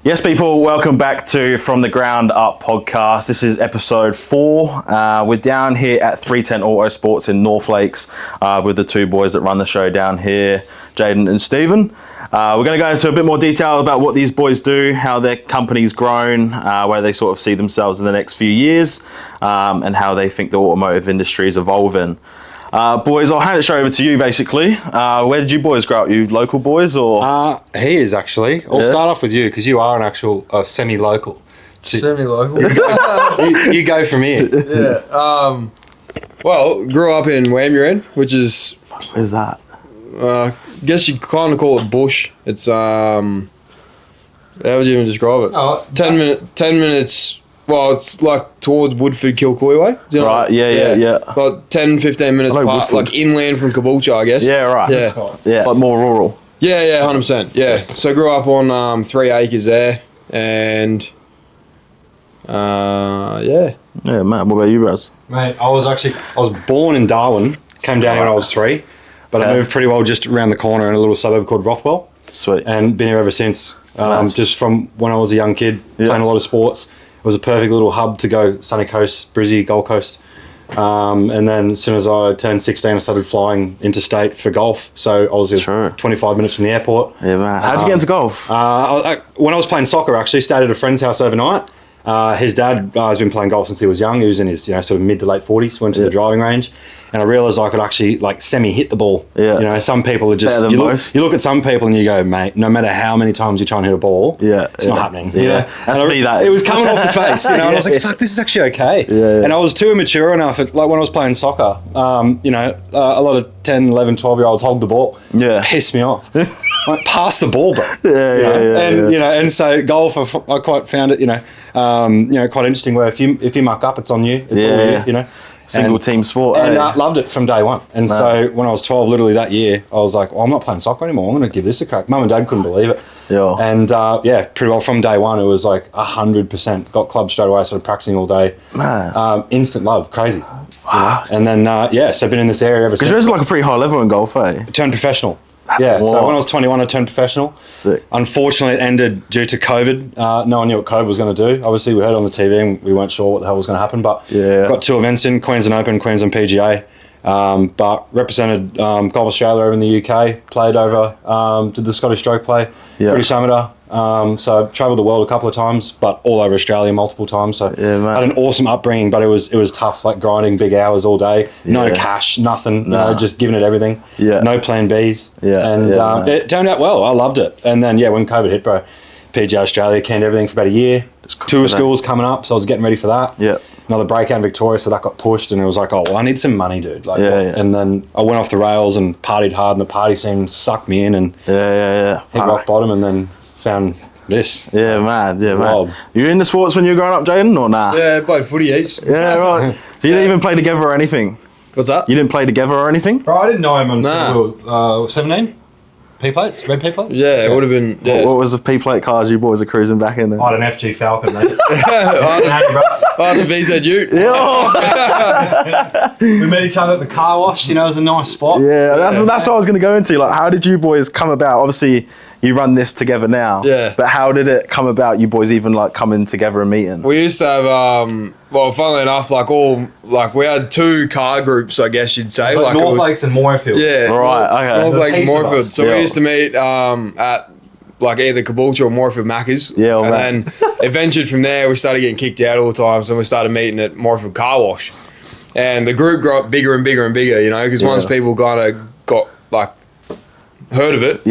Yes, people, welcome back to From the Ground Up podcast. This is episode 4. We're down here at 310 Autosports in North Lakes with the two boys that run the show down here, Jayden and Steven. We're going to go into a bit more detail about what these boys do, how their company's grown, where they sort of see themselves in the next few years, and how they think the automotive industry is evolving. Boys, I'll hand it straight over to you, basically. Where did you boys grow up? You local boys, or? He is, actually. I'll start off with you, because you are an actual semi-local. Semi-local? you go from here. Yeah. Well, grew up in Wamuran, which is... Where's that? I guess you kind of call it bush. It's, how would you even describe it? 10 minutes... Well, it's like towards Woodford, Kilcoy way. Do you know? Right, yeah. Like 10, 15 minutes apart, like inland from Caboolture, I guess. Yeah, right. Yeah, like more rural. Yeah, 100%. Yeah. So I grew up on 3 acres there, and yeah. Yeah, Matt, what about you, Raz? Mate, I was born in Darwin, came down when I was 3, but I moved pretty well just around the corner in a little suburb called Rothwell. Sweet. And been here ever since. Just from when I was a young kid, playing a lot of sports. It was a perfect little hub to go Sunny Coast, Brizzy, Gold Coast. And then as soon as I turned 16, I started flying interstate for golf. So I was 25 minutes from the airport. Yeah, man. How'd you get into golf? When I was playing soccer, actually, stayed at a friend's house overnight. His dad has been playing golf since he was young. He was in his sort of mid to late 40s, went to the driving range. And I realised I could actually semi-hit the ball. Yeah. You know, some people are just... You look at some people and you go, mate, no matter how many times you try and hit a ball, it's not happening. Yeah. That's me, that. It was coming off the face, and I was like, fuck, this is actually okay. Yeah. And I was too immature enough, when I was playing soccer, a lot of 10, 11, 12-year-olds hold the ball. Yeah. Pissed me off. Like, pass the ball, bro. And so golf, I quite found it, quite interesting, where if you muck up, it's on you. It's all you know. Single team sport. And loved it from day one. And so when I was 12, literally that year, I was like, well, I'm not playing soccer anymore. I'm going to give this a crack. Mum and Dad couldn't believe it. Yeah. And pretty well from day one, it was like 100%. Got clubbed straight away, started practicing all day. Man. Instant love, crazy. Wow. And then, so I've been in this area ever since. Because there's like a pretty high level in golf, eh? Turned professional. So when I was 21, I turned professional. Sick. Unfortunately, it ended due to COVID. No one knew what COVID was going to do. Obviously, we heard on the TV and we weren't sure what the hell was going to happen. But got 2 events in, Queensland Open, Queensland PGA. But represented Golf Australia over in the UK, played over, did the Scottish Stroke Play, British Amateur. So I've travelled the world a couple of times, but all over Australia multiple times. So I had an awesome upbringing, but it was tough, like grinding big hours all day, no cash, nothing, just giving it everything, no plan Bs. And it turned out well. I loved it. And then, when COVID hit, bro, PGA Australia canned everything for about a year. Tour schools coming up, so I was getting ready for that. Yeah. Another breakout in Victoria, so that got pushed, and it was like, oh, well, I need some money, dude. And then I went off the rails and partied hard, and the party scene sucked me in, and hit rock bottom, and then found this. Yeah, man. You were into sports when you were growing up, Jayden, or nah? Yeah, I played footy each. Yeah, right. So you didn't even play together or anything? What's that? You didn't play together or anything? Bro, I didn't know him until we were 17. P-plates? Red P-plates? Yeah, it would have been... Yeah. What was the P-plate cars you boys are cruising back in then? I had an FG Falcon, mate. I had a VZ Ute. We met each other at the car wash, it was a nice spot. Yeah, that's what I was going to go into. Like, how did you boys come about? Obviously, you run this together now. Yeah. But how did it come about, you boys even coming together and meeting? We used to have, funnily enough, we had 2 car groups, I guess you'd say. Like North Lakes and Moorfield. Yeah. Right, okay. North Lakes and Moorfield. So we used to meet at either Caboolture or Moorfield Macca's. Yeah, and then it ventured from there. We started getting kicked out all the time, so we started meeting at Moorfield Car Wash. And the group grew up bigger and bigger and bigger, because once people kind of got, heard of it,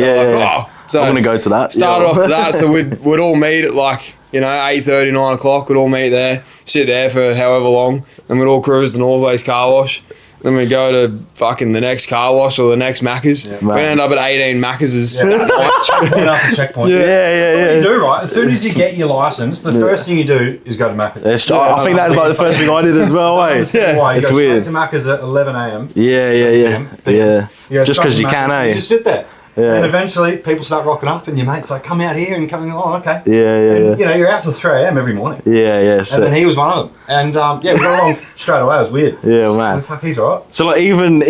so I'm going to go to that. Started off to that, so we'd all meet at 8:30, 9 o'clock. We'd all meet there, sit there for however long, and we'd all cruise the North Lakes Car Wash. Then we'd go to fucking the next car wash or the next Macca's. Yeah, we'd end up at 18 Macca's. Checkpoint after checkpoint. Yeah. What you do, right? As soon as you get your license, the first thing you do is go to Macca's. I think that's the first thing I did as well, eh? It's weird. To Macca's at 11 a.m. Yeah. Just because you can, eh? You just sit there. Yeah. And eventually people start rocking up and your mate's like, come out here and coming, okay. And, you're out till 3 a.m. every morning. Yeah. And then he was one of them. And we got along straight away. It was weird. Yeah, man. Fuck, he's all right. So even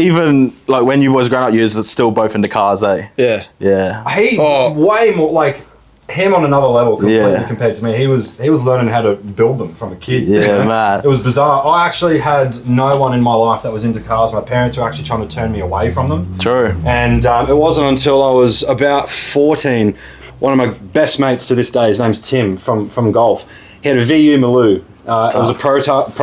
when you was growing up, you was still both into cars, eh? Yeah. He way more, him on another level completely compared to me. He was learning how to build them from a kid. Yeah, man. It was bizarre. I actually had no one in my life that was into cars. My parents were actually trying to turn me away from them. True. And it wasn't until I was about 14, one of my best mates to this day, his name's Tim from golf. He had a VU Maloo. It was a pro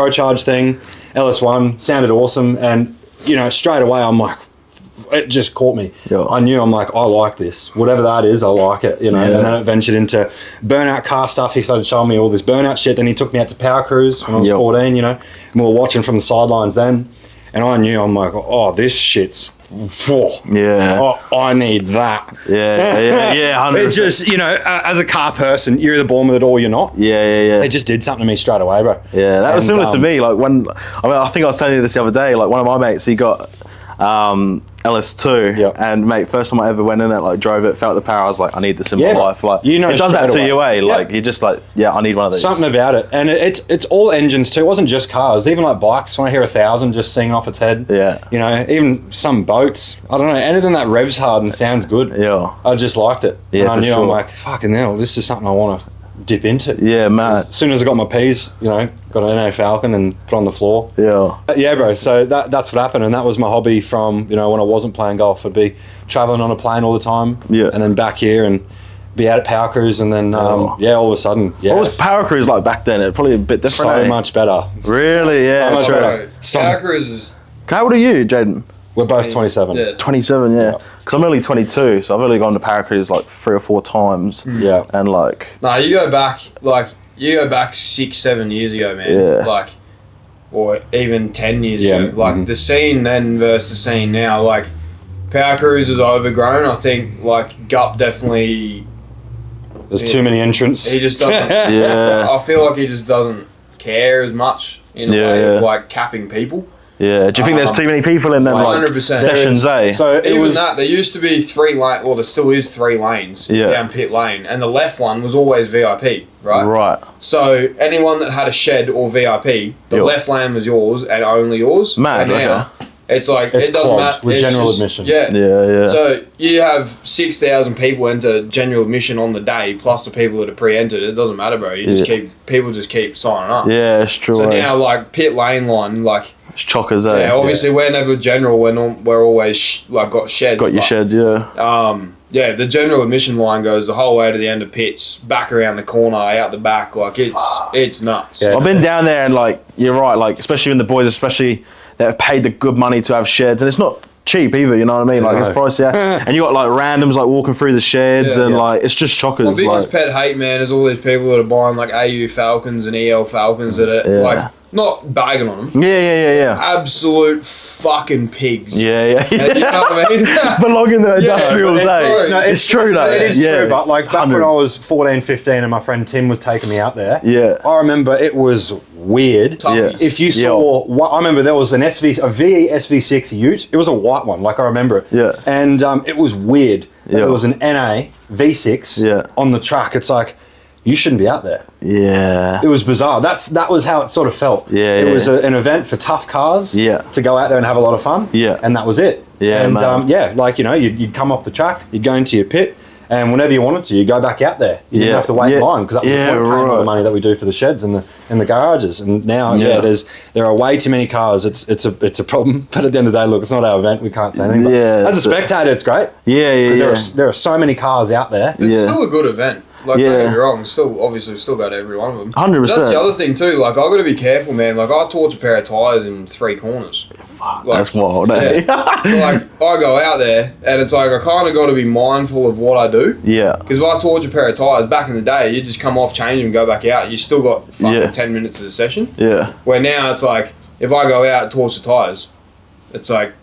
charge thing, LS1, sounded awesome. And, you know, straight away I'm like, it just caught me. Yeah. I knew, I'm like, I like this. Whatever that is, I like it, you know. Yeah. And then it ventured into burnout car stuff. He started showing me all this burnout shit. Then he took me out to Power Cruise when I was 14, you know. And we were watching from the sidelines then. And I knew, I'm like, oh, this shit's... Oh, I need that. Yeah, 100%. It just, you know, as a car person, you're either born with it or you're not. Yeah. It just did something to me straight away, bro. Yeah, that was similar to me. Like when, I think I was telling you this the other day. Like one of my mates, he got LS2, and mate, first time I ever went in it, like drove it, felt the power. I was like, I need this in my life. Like, you know, it does that to you, like you're just like, I need one of these. Something about it, and it's all engines too. It wasn't just cars, even like bikes. When I hear 1,000 just singing off its head, you know, even some boats. I don't know, anything that revs hard and sounds good. Yeah, I just liked it. Yeah, and I knew I'm like, fucking hell, this is something I want to dip into. Yeah, man. As soon as I got my P's, you know, got an NA Falcon and put on the floor. Yeah, bro. So that's what happened, and that was my hobby from, you know, when I wasn't playing golf. I'd be traveling on a plane all the time. And then back here and be out at Power Cruise, and then all of a sudden, What was Power Cruise like back then? It's probably a bit different. So much better. Really? Yeah. So much better. Power Cruise is... How old are you, Jayden? We're both 27. Yeah. 27, yeah. Because I'm only 22, so I've only gone to Power Cruise like 3 or 4 times. Yeah. And like... No, you go back 6-7 years ago, man. Yeah. Like, or even 10 years ago. Like, the scene then versus the scene now, like, Power Cruise is overgrown. I think, like, Gup definitely... There's too many entrants. He just doesn't... I feel like he just doesn't care as much in a way of, like, capping people. Yeah, do you think there's too many people in them 100%. Sessions, eh? So there used to be 3 lanes, well, there still is 3 lanes down pit lane, and the left one was always VIP, right? Right. So anyone that had a shed or VIP, the left lane was yours and only yours. Mad, and now it's like it doesn't matter with general admission. Yeah. So you have 6,000 people enter general admission on the day, plus the people that are pre-entered. It doesn't matter, bro. You just people just keep signing up. Yeah, it's true. So now, like pit lane line, like. It's chockers, eh? Yeah, obviously we're never general. We're always like got shed. Got your shed, the general admission line goes the whole way to the end of pits, back around the corner, out the back. Like it's nuts. Yeah, I've been down there and like you're right, like especially when the boys, especially that have paid the good money to have sheds, and it's not cheap either. You know what I mean? Like it's pricey, and you got like randoms like walking through the sheds, and like it's just chockers. My biggest pet hate, man, is all these people that are buying like AU Falcons and EL Falcons that are like. Not bagging on them. Yeah. Absolute fucking pigs. Yeah. You know what I mean? Belong in the industrials, eh? No, it's true, though. It is true, but like back when I was 14, 15 and my friend Tim was taking me out there, I remember it was weird. Toughies. If you saw, I remember there was a VE SV6 Ute. It was a white one, like I remember it. Yeah. And it was weird. There was an NA V6 on the track. It's like, you shouldn't be out there. Yeah. It was bizarre. That was how it sort of felt. It was an event for tough cars to go out there and have a lot of fun. Yeah. And that was it. Yeah, and like, you know, you'd come off the track, you'd go into your pit, and whenever you wanted to, you go back out there. You didn't have to wait in line, because that was the point of paying all the money that we do for the sheds and the garages. And now, there are way too many cars. It's a problem. But at the end of the day, look, it's not our event. We can't say anything. But as a spectator, it's great. Because there are so many cars out there. It's still a good event. Like, don't get me wrong, still go to every one of them. 100%. That's the other thing too. Like, I got to be careful, man. Like, I torch a pair of tires in 3 corners. Fuck, like, that's wild, eh? So, like, I go out there, and it's like I kind of got to be mindful of what I do. Yeah. Because if I torch a pair of tires back in the day, you just come off, change them, go back out. You still got fucking 10 minutes of the session. Yeah. Where now it's like, if I go out and torch the tires, it's like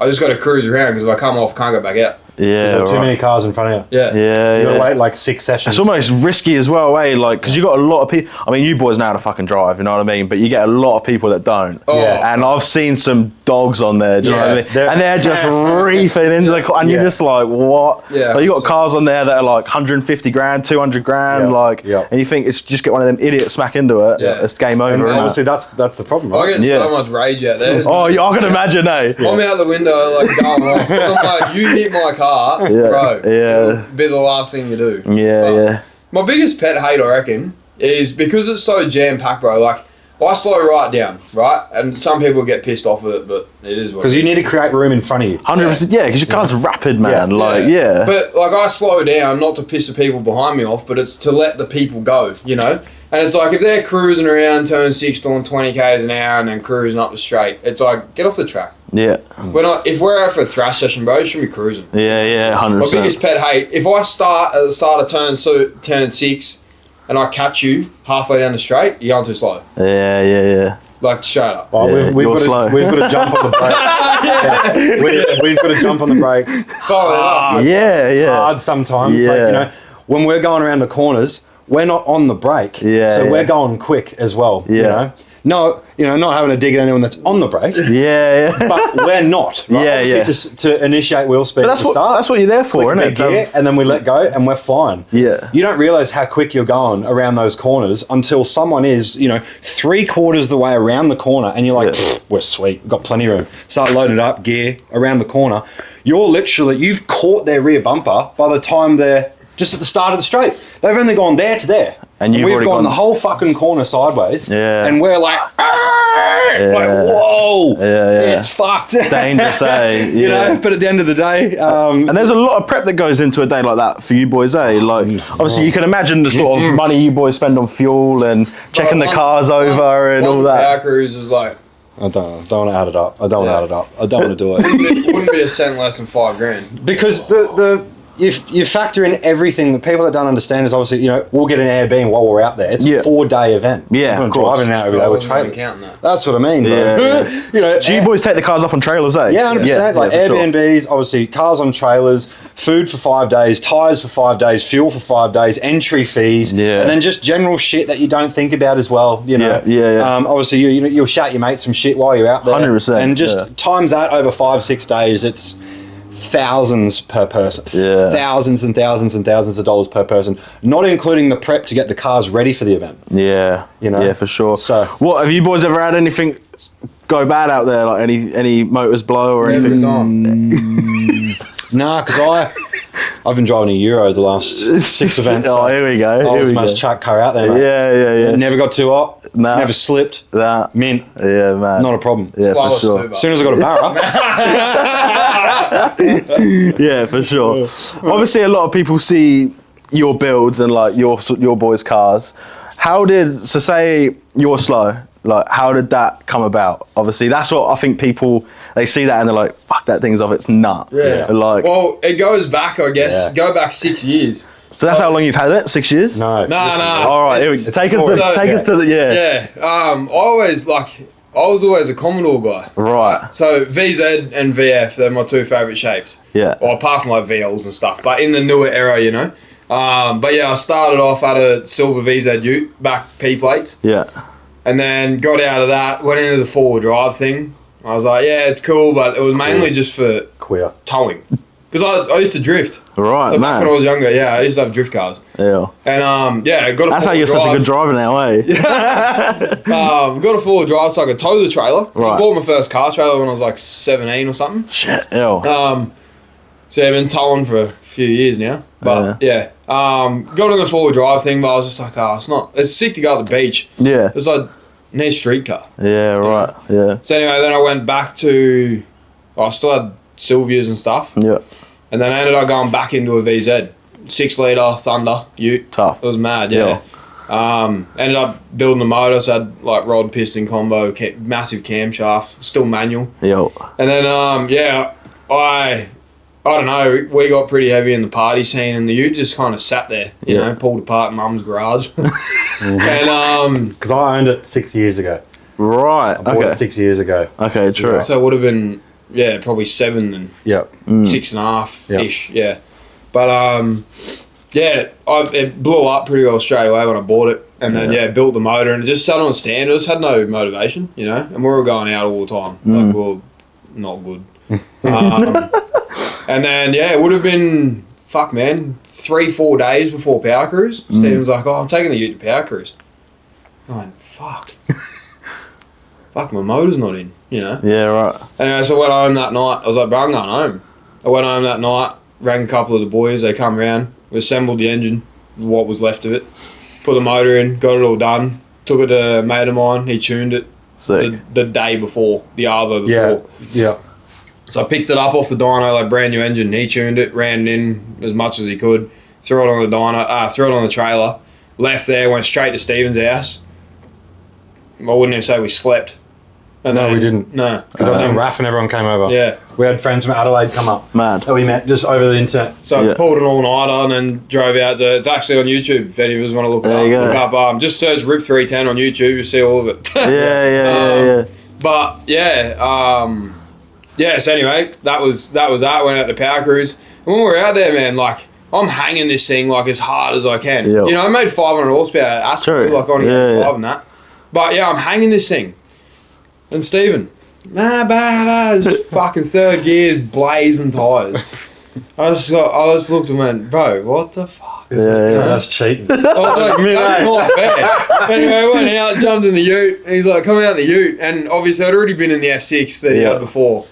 I just got to cruise around, because if I come off, can't go back out. Yeah, there are too many cars in front of you. Yeah. You gotta wait like 6 sessions. It's almost risky as well, eh? Like, because you got a lot of people. I mean, you boys know how to fucking drive, you know what I mean? But you get a lot of people that don't. Oh. And I've seen some dogs on there, do you know what I mean? And they're just reefing into the car, and you're just like, what? Yeah. Like, you got cars on there that are like 150 grand, 200 grand, and you think it's just get one of them idiots smack into it. Yeah. It's game over. And obviously, that's the problem, right? I get so much rage out there. I can imagine, eh? I'm out the window, like, going off. I'm like, you hit my car, bro. Yeah. It'll be the last thing you do. Yeah. My biggest pet hate, I reckon, is because it's so jam-packed, bro. Like, I slow right down, right? And some people get pissed off with it, but it is what it is. Because you need to create room in front of you. 100%, yeah, because your car's rapid, man. Yeah. But, like, I slow down, not to piss the people behind me off, but it's to let the people go, you know? And it's like, if they're cruising around turn 6 doing 20 k's an hour and then cruising up the straight, it's like, get off the track. Yeah. If we're out for a thrash session, bro, you should be cruising. Yeah, 100%. My biggest pet hate, if I start at the start of turn 6 and I catch you halfway down the straight, you're going too slow. Yeah. Like, shut up. Oh, we've got to jump on the brakes. We've got to jump on the brakes. Hard sometimes. Yeah. Like, you know, when we're going around the corners, we're not on the brake. So we're going quick as well. Yeah. You know? No, not having to dig at anyone that's on the brake. Yeah. But we're not. Right? Yeah. To initiate wheel speed. But that's what you're there for, isn't it? Gear, and then we let go and we're fine. Yeah. You don't realise how quick you're going around those corners until someone is, 3/4 of the way around the corner and you're like, we're sweet, we've got plenty of room. Start loading it up, gear, around the corner. You've caught their rear bumper by the time they're just at the start of the straight. They've only gone there to there. And we've gone the whole fucking corner sideways. Yeah. And we're like, whoa. Yeah. It's fucked. Dangerous, eh? But at the end of the day... and there's a lot of prep that goes into a day like that for you boys, eh? Like, obviously you can imagine the sort of money you boys spend on fuel and checking the cars over and all that. Power cruise is like... I don't want to add it up. I don't want to do it. It wouldn't be a cent less than $5,000. Because if you factor in everything, the people that don't understand is obviously, we'll get an Airbnb while we're out there. It's a 4-day event. Yeah, we're driving out every day with trailers. That's what I mean, bro. So you boys take the cars up on trailers, eh? Yeah, 100%. Like Airbnbs, obviously, cars on trailers, food for 5 days, tyres for 5 days, fuel for 5 days, entry fees, and then just general shit that you don't think about as well. Obviously, you'll shout your mates some shit while you're out there. 100%. And just times that over 5-6 days, it's thousands per person. Yeah. Thousands and thousands and thousands of dollars per person, not including the prep to get the cars ready for the event. Yeah. Yeah, for sure. So, what have you boys ever had anything go bad out there? Like any motors blow or anything? Nah, because I've been driving a Euro the last 6 events. Oh, here we go. I was the most chuck car out there, mate. Yeah. Never got too hot. Nah. Never slipped. Mint. Yeah, man. Not a problem. Yeah, for sure. As soon as I got a barra. Yeah, for sure. Obviously, a lot of people see your builds and like your boys' cars. Say you're slow. Like, how did that come about? Obviously, that's what I think people, they see that and they're like, fuck, that thing's off its nut. Yeah. Like, well, it goes back, I guess. Yeah. Go back 6 years. So that's how long you've had it? 6 years? No. All right, take us to the Yeah. I was always a Commodore guy. Right. So VZ and VF, they're my two favourite shapes. Yeah. Well, apart from like VLs and stuff, but in the newer era, But yeah, I started off at a silver VZ Ute, back P plates. Yeah. And then got out of that, went into the four-wheel drive thing. I was like, yeah, it's cool, but it was mainly just for towing. Because I used to drift. Right, so man. back when I was younger, I used to have drift cars. Yeah. And got a That's how you're such a good driver now, eh? Got a four-wheel drive so I could tow the trailer. Right. I bought my first car trailer when I was like 17 or something. Shit, yeah. So I've been towing for a few years now. But got in the four-wheel drive thing, but I was just like, it's sick to go to the beach. Yeah. It's like, need a street car. Yeah, right, yeah. So anyway, then I went back to, I still had Sylvias and stuff. Yeah. And then I ended up going back into a VZ. 6-litre Thunder Ute. Tough. It was mad, yeah. Ended up building the motor, so I had like rod piston combo, massive camshaft, still manual. Yo. And then, I don't know, we got pretty heavy in the party scene and the Ute just kind of sat there, you know, pulled apart in Mum's garage. And because I owned it 6 years ago. Right. I bought it 6 years ago. Okay, true. So it would have been, probably 7 and 6.5-ish, yeah. But, it blew up pretty well straight away when I bought it. And then, built the motor and it just sat on a stand. I just had no motivation, And we were going out all the time. Like, well, not good. And then, it would have been, 3-4 days before Power Cruise. Stephen was like, I'm taking the Ute to Power Cruise. I went, fuck, my motor's not in, Yeah, right. Anyway, so I went home that night. I was like, bro, I'm going home. I went home that night, rang a couple of the boys. They come around. We assembled the engine. what was left of it. Put the motor in, got it all done. Took it to a mate of mine. He tuned it the day before, the Arvo before. Yeah. So I picked it up off the dyno, like brand new engine. He tuned it, ran it in as much as he could. Threw it on the dyno, threw it on the trailer. Left there, went straight to Steven's house. I wouldn't even say we slept. And no, then, we didn't. No. Because that's when Raph and everyone came over. Yeah. We had friends from Adelaide come up. Mad. That we met just over the internet. So I pulled an all-nighter and then drove out to... It's actually on YouTube if any of us want to look it up. Look up just search Rip 310 on YouTube. You'll see all of it. Yeah. But, so anyway, that was that. Went out to Power Cruise. And when we were out there, man, like, I'm hanging this thing, like, as hard as I can. Yep. You know, I made 500 horsepower. That's true. Like, I only got 5 and that. But, yeah, I'm hanging this thing. And Steven... just fucking third gear, blazing tyres. I just looked and went, bro, what the fuck? Yeah, that's cheating. I was like, that's not fair. Anyway, went out, jumped in the ute, and he's like, come out in the ute. And obviously, I'd already been in the F6 that he had before.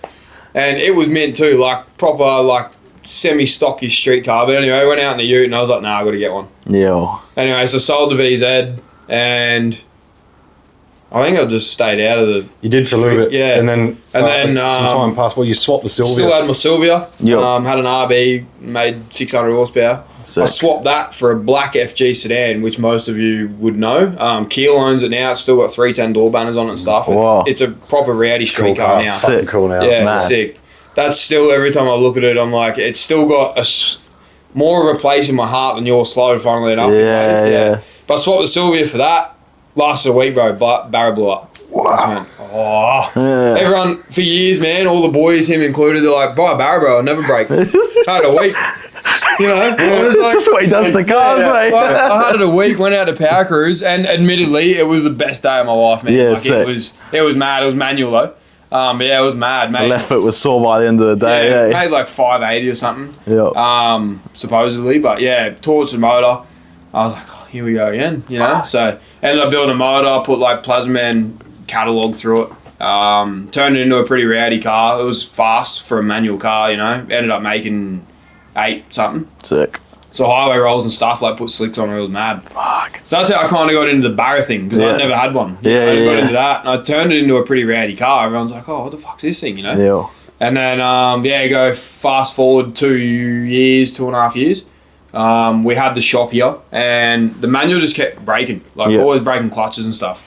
And it was mint too, like proper, like semi-stocky street car. But anyway, went out in the ute, and I was like, nah, I got to get one. Yeah. Anyway, so sold the VZ, and... I think I just stayed out of the... You did for a little bit. Yeah. And then some time passed. Well, you swapped the Sylvia. Still had my Sylvia. Yep. Had an RB, made 600 horsepower. Sick. I swapped that for a black FG sedan, which most of you would know. Keel owns it now. It's still got 310 door banners on it and stuff. Wow. It's a proper rowdy street car now. Fucking cool now. Yeah, Mad. sick. That's still, every time I look at it, I'm like, it's still got more of a place in my heart than your slow, funnily enough. Yeah. But I swapped the Sylvia for that. Lasted a week, bro. Barrel blew up. Wow. Everyone, for years, man, all the boys, him included, they're like, buy a barrel, bro, I'll never break. Had a week. You know? It's just what he does to cars, mate. I had it a week, went out to Power Cruise, and admittedly, it was the best day of my life, man. Yeah, like, it was mad. It was manual, though. But yeah, it was mad, mate. The left foot was sore by the end of the day. Made like 580 or something. Yeah. Supposedly, but yeah, torched the motor. I was like, oh, here we go again, you know? So, ended up building a motor, put like Plasma Man catalogue through it. Turned it into a pretty rowdy car. It was fast for a manual car, you know? Ended up making 8 something. Sick. So highway rolls and stuff, like put slicks on it, it was mad. Fuck. So that's how I kind of got into the Barra thing, because I'd never had one. I got into that, and I turned it into a pretty rowdy car. Everyone's like, oh, what the fuck's this thing, you know? Yeah. And then, go fast forward 2.5 years. We had the shop here, and the manual just kept breaking, always breaking clutches and stuff.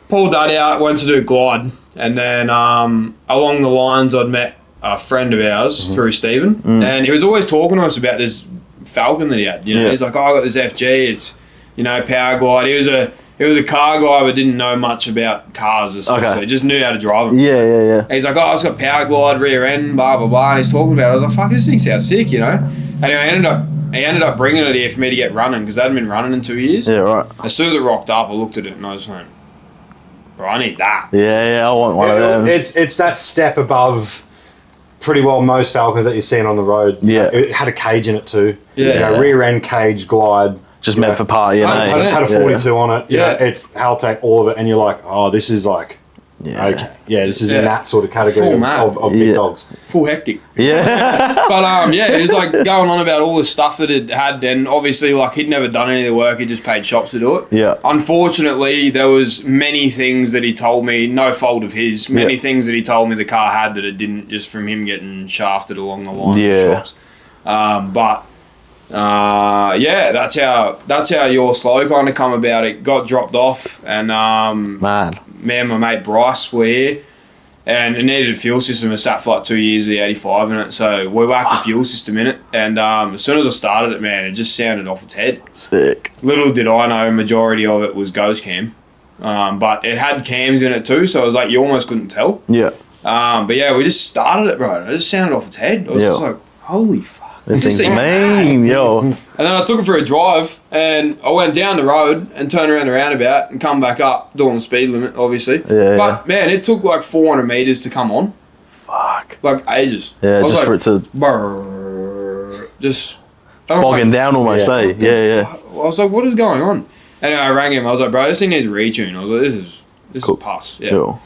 Pulled that out, went to do glide, and then along the lines I'd met a friend of ours through Steven, and he was always talking to us about this Falcon that he had. You know, he's like, oh, I got this FG, it's, you know, power glide. He was a car guy, but didn't know much about cars and stuff, so he just knew how to drive them. Yeah. And he's like, oh, it's got power glide, rear end, blah, blah, blah, and he's talking about it. I was like, fuck, this thing sounds sick, you know? Anyway, he ended up bringing it here for me to get running, because they hadn't been running in 2 years. Yeah, right. As soon as it rocked up, I looked at it and I just went, bro, I need that. Yeah, I want one of them. It's that step above pretty well most Falcons that you're seeing on the road. Yeah. It had a cage in it too. Yeah. You know, rear end cage, glide. Just meant for party, you know? Had a 42 on it. You know, it's Haltech, all of it, and you're like, oh, this is like, okay. Yeah, this is in that sort of category of big dogs. Full hectic. Yeah. But it was like going on about all the stuff that it had, and obviously like he'd never done any of the work, he just paid shops to do it. Yeah. Unfortunately, there was many things that he told me, no fault of his, many things that he told me the car had that it didn't, just from him getting shafted along the line of shops. That's how your slow kind of come about. It got dropped off, and me and my mate Bryce were here, and it needed a fuel system. It sat for like 2 years of the 85 in it, so we whacked the fuel system in it, and as soon as I started it, man, it just sounded off its head. Sick. Little did I know, majority of it was ghost cam, but it had cams in it too, so it was like you almost couldn't tell. Yeah. But yeah, we just started it, bro, and it just sounded off its head. I was just like, holy fuck. This thing's mean, yo. And then I took it for a drive, and I went down the road and turned around the roundabout and come back up, doing the speed limit, obviously. But man, it took like 400 meters to come on. Fuck. Like ages. Yeah, just like, for it to just bogging down almost, eh? Yeah. I was like, what is going on? Anyway, I rang him. I was like, bro, this thing needs a retune. I was like, this is pus. Yeah. Cool.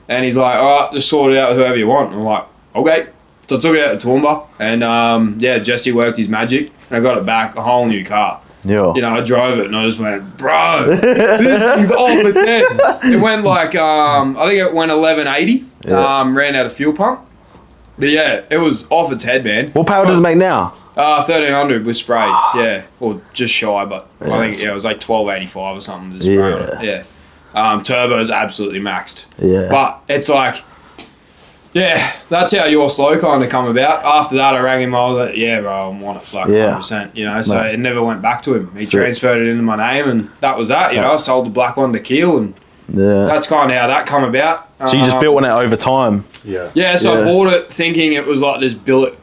And he's like, all right, just sort it out with whoever you want. I'm like, okay. So I took it out to Toowoomba, and Jesse worked his magic, and I got it back, a whole new car. Yeah. You know, I drove it and I just went, bro, this thing's off its head. It went like, I think it went 1180. Ran out of fuel pump. But yeah, it was off its head, man. What power does it make now? 1300 with spray, yeah, or just shy, but I think it was like 1285 or something. To spray turbo's absolutely maxed. Yeah, but it's like, that's how your slow kind of come about. After that, I rang him. I was like, yeah, bro, I want it, like 100%. You know, so it never went back to him. He transferred it into my name, and that was that. You know, I sold the black one to Keel, and that's kind of how that come about. So you just built on it over time. Yeah. So I bought it thinking it was like this billet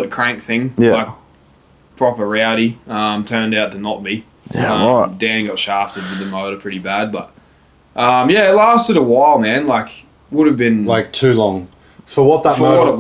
crank thing, like proper rowdy. Turned out to not be. Right. Dan got shafted with the motor pretty bad, but it lasted a while, man. Like would have been like too long for what that motor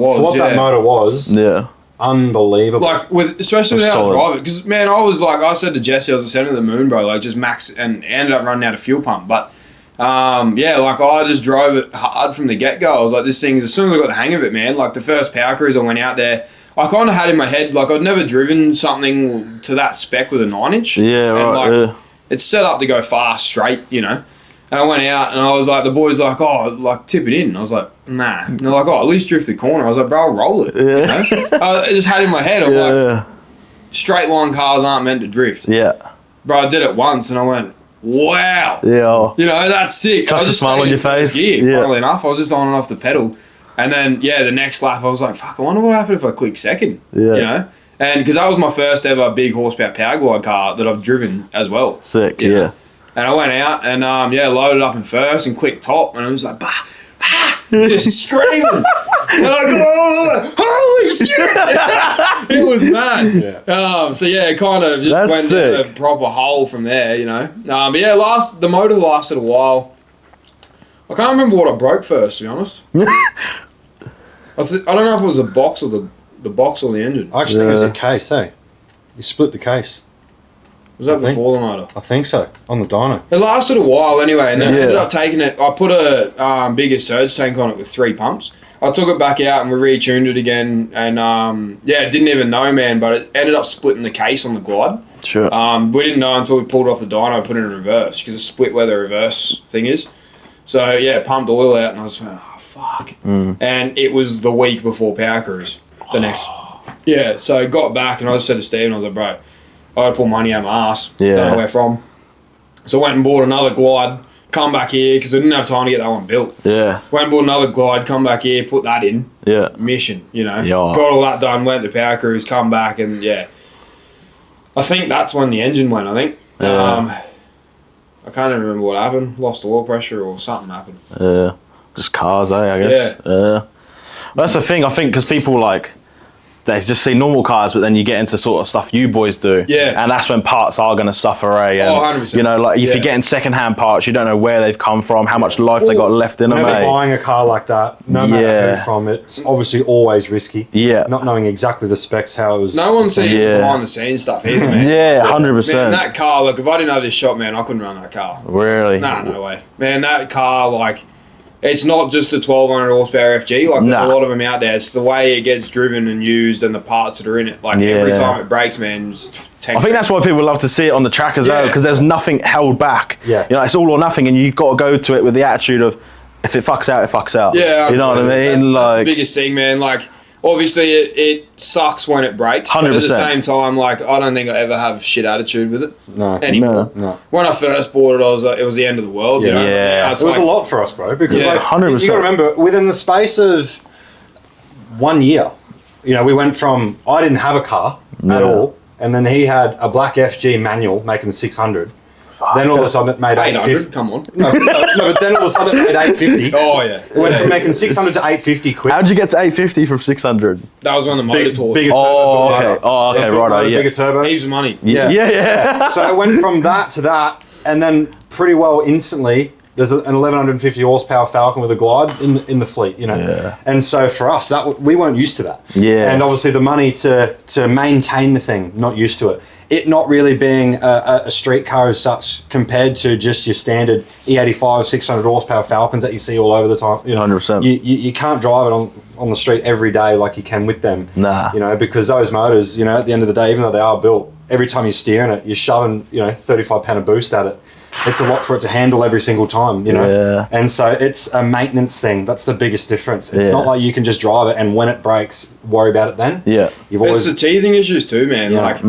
was. Yeah, unbelievable. Like especially with how I drive it, because man, I said to Jesse, I was sending the moon, bro, like just max, and ended up running out of fuel pump, but. Like I just drove it hard from the get-go. I was like, this thing, as soon as I got the hang of it, man, like the first power cruise I went out there, I kind of had in my head, like I'd never driven something to that spec with a 9-inch. Yeah, right. It's set up to go fast, straight, you know. And I went out and I was like, the boys like, oh, like tip it in. And I was like, nah. And they're like, oh, at least drift the corner. I was like, bro, I'll roll it. Yeah. You know? I just had in my head, I'm like, straight line cars aren't meant to drift. Yeah. Bro, I did it once and I went, wow. Yeah. You know, that's sick. Touch a smile on your face. Funnily enough, I was just on and off the pedal. And then, the next lap, I was like, fuck, I wonder what happened if I click second. Yeah. You know? And because that was my first ever big horsepower power glide car that I've driven as well. Sick, you know? And I went out and, loaded up in first and clicked top. And I was like, just screaming. And I go, holy shit! It was mad. Yeah. It kind of just went down a proper hole from there, you know. The motor lasted a while. I can't remember what I broke first, to be honest. I don't know if it was the box or the box or the engine. I actually think it was your case, eh? You split the case. Was that before the motor? I think so, on the dyno. It lasted a while anyway, and then I ended up taking it. I put a bigger surge tank on it with 3 pumps. I took it back out and we retuned it again, and didn't even know, man, but it ended up splitting the case on the glide. Sure. We didn't know until we pulled off the dyno and put it in reverse, because it split where the reverse thing is. So, pumped oil out, and I was like, oh, fuck. And it was the week before Power Cruise, the next. So got back, and I just said to Steven, I was like, bro, I had to pull money out of my ass. Don't know where from. So I went and bought another glide, come back here, because I didn't have time to get that one built. Went and bought another glide, come back here, put that in. Mission, you know. Got all that done, went to Power Cruise, come back, and I think that's when the engine went, I think. I can't even remember what happened. Lost oil pressure or something happened. Just cars, I guess. That's the thing, I think, because people they just see normal cars, but then you get into sort of stuff you boys do. And that's when parts are going to suffer, And, 100%. You know, like if you're getting second-hand parts, you don't know where they've come from, how much life they got left in them, Whenever buying a car like that, no matter who from, it's obviously always risky. Not knowing exactly the specs, how it was. No one sees the behind-the-scenes stuff either, man. 100%. Man, that car, look, if I didn't have this shop, man, I couldn't run that car. Really? Nah, no way. Man, that car, it's not just a 1200 horsepower FG. There's a lot of them out there. It's the way it gets driven and used and the parts that are in it. Every time it breaks, man, I think that's why people love to see it on the track as well, because there's nothing held back. You know, it's all or nothing, and you've got to go to it with the attitude of, if it fucks out, it fucks out. You know what I mean? That's the biggest thing, man. Obviously, it sucks when it breaks. 100%. But at the same time, I don't think I ever have shit attitude with it anymore. No. When I first bought it, I was like, it was the end of the world. You know? It was a lot for us, bro. Because 100%. You got to remember, within the space of 1 year, we went from I didn't have a car at all, and then he had a black FG manual making 600. Then all of a sudden it made 850. Come on. No, but then all of a sudden it made 850. Oh, yeah. It went from making 600 to 850 quick. How'd you get to 850 from 600? That was when the motor torque. Bigger turbo. Bigger turbo. Heaps of money. Yeah. So it went from that to that, and then pretty well instantly, there's an 1150 horsepower Falcon with a glide in the fleet, And so for us, we weren't used to that. And obviously the money to maintain the thing, not used to it. It not really being a street car as such compared to just your standard E85 600 horsepower Falcons that you see all over the time. 100%. You can't drive it on the street every day like you can with them. Because those motors, at the end of the day, even though they are built every time you're steering it, you're shoving, 35 pound of boost at it. It's a lot for it to handle every single time, Yeah. And so it's a maintenance thing. That's the biggest difference. It's not like you can just drive it and when it breaks, worry about it then. Yeah. It's the teething issues too, man. Yeah. Like,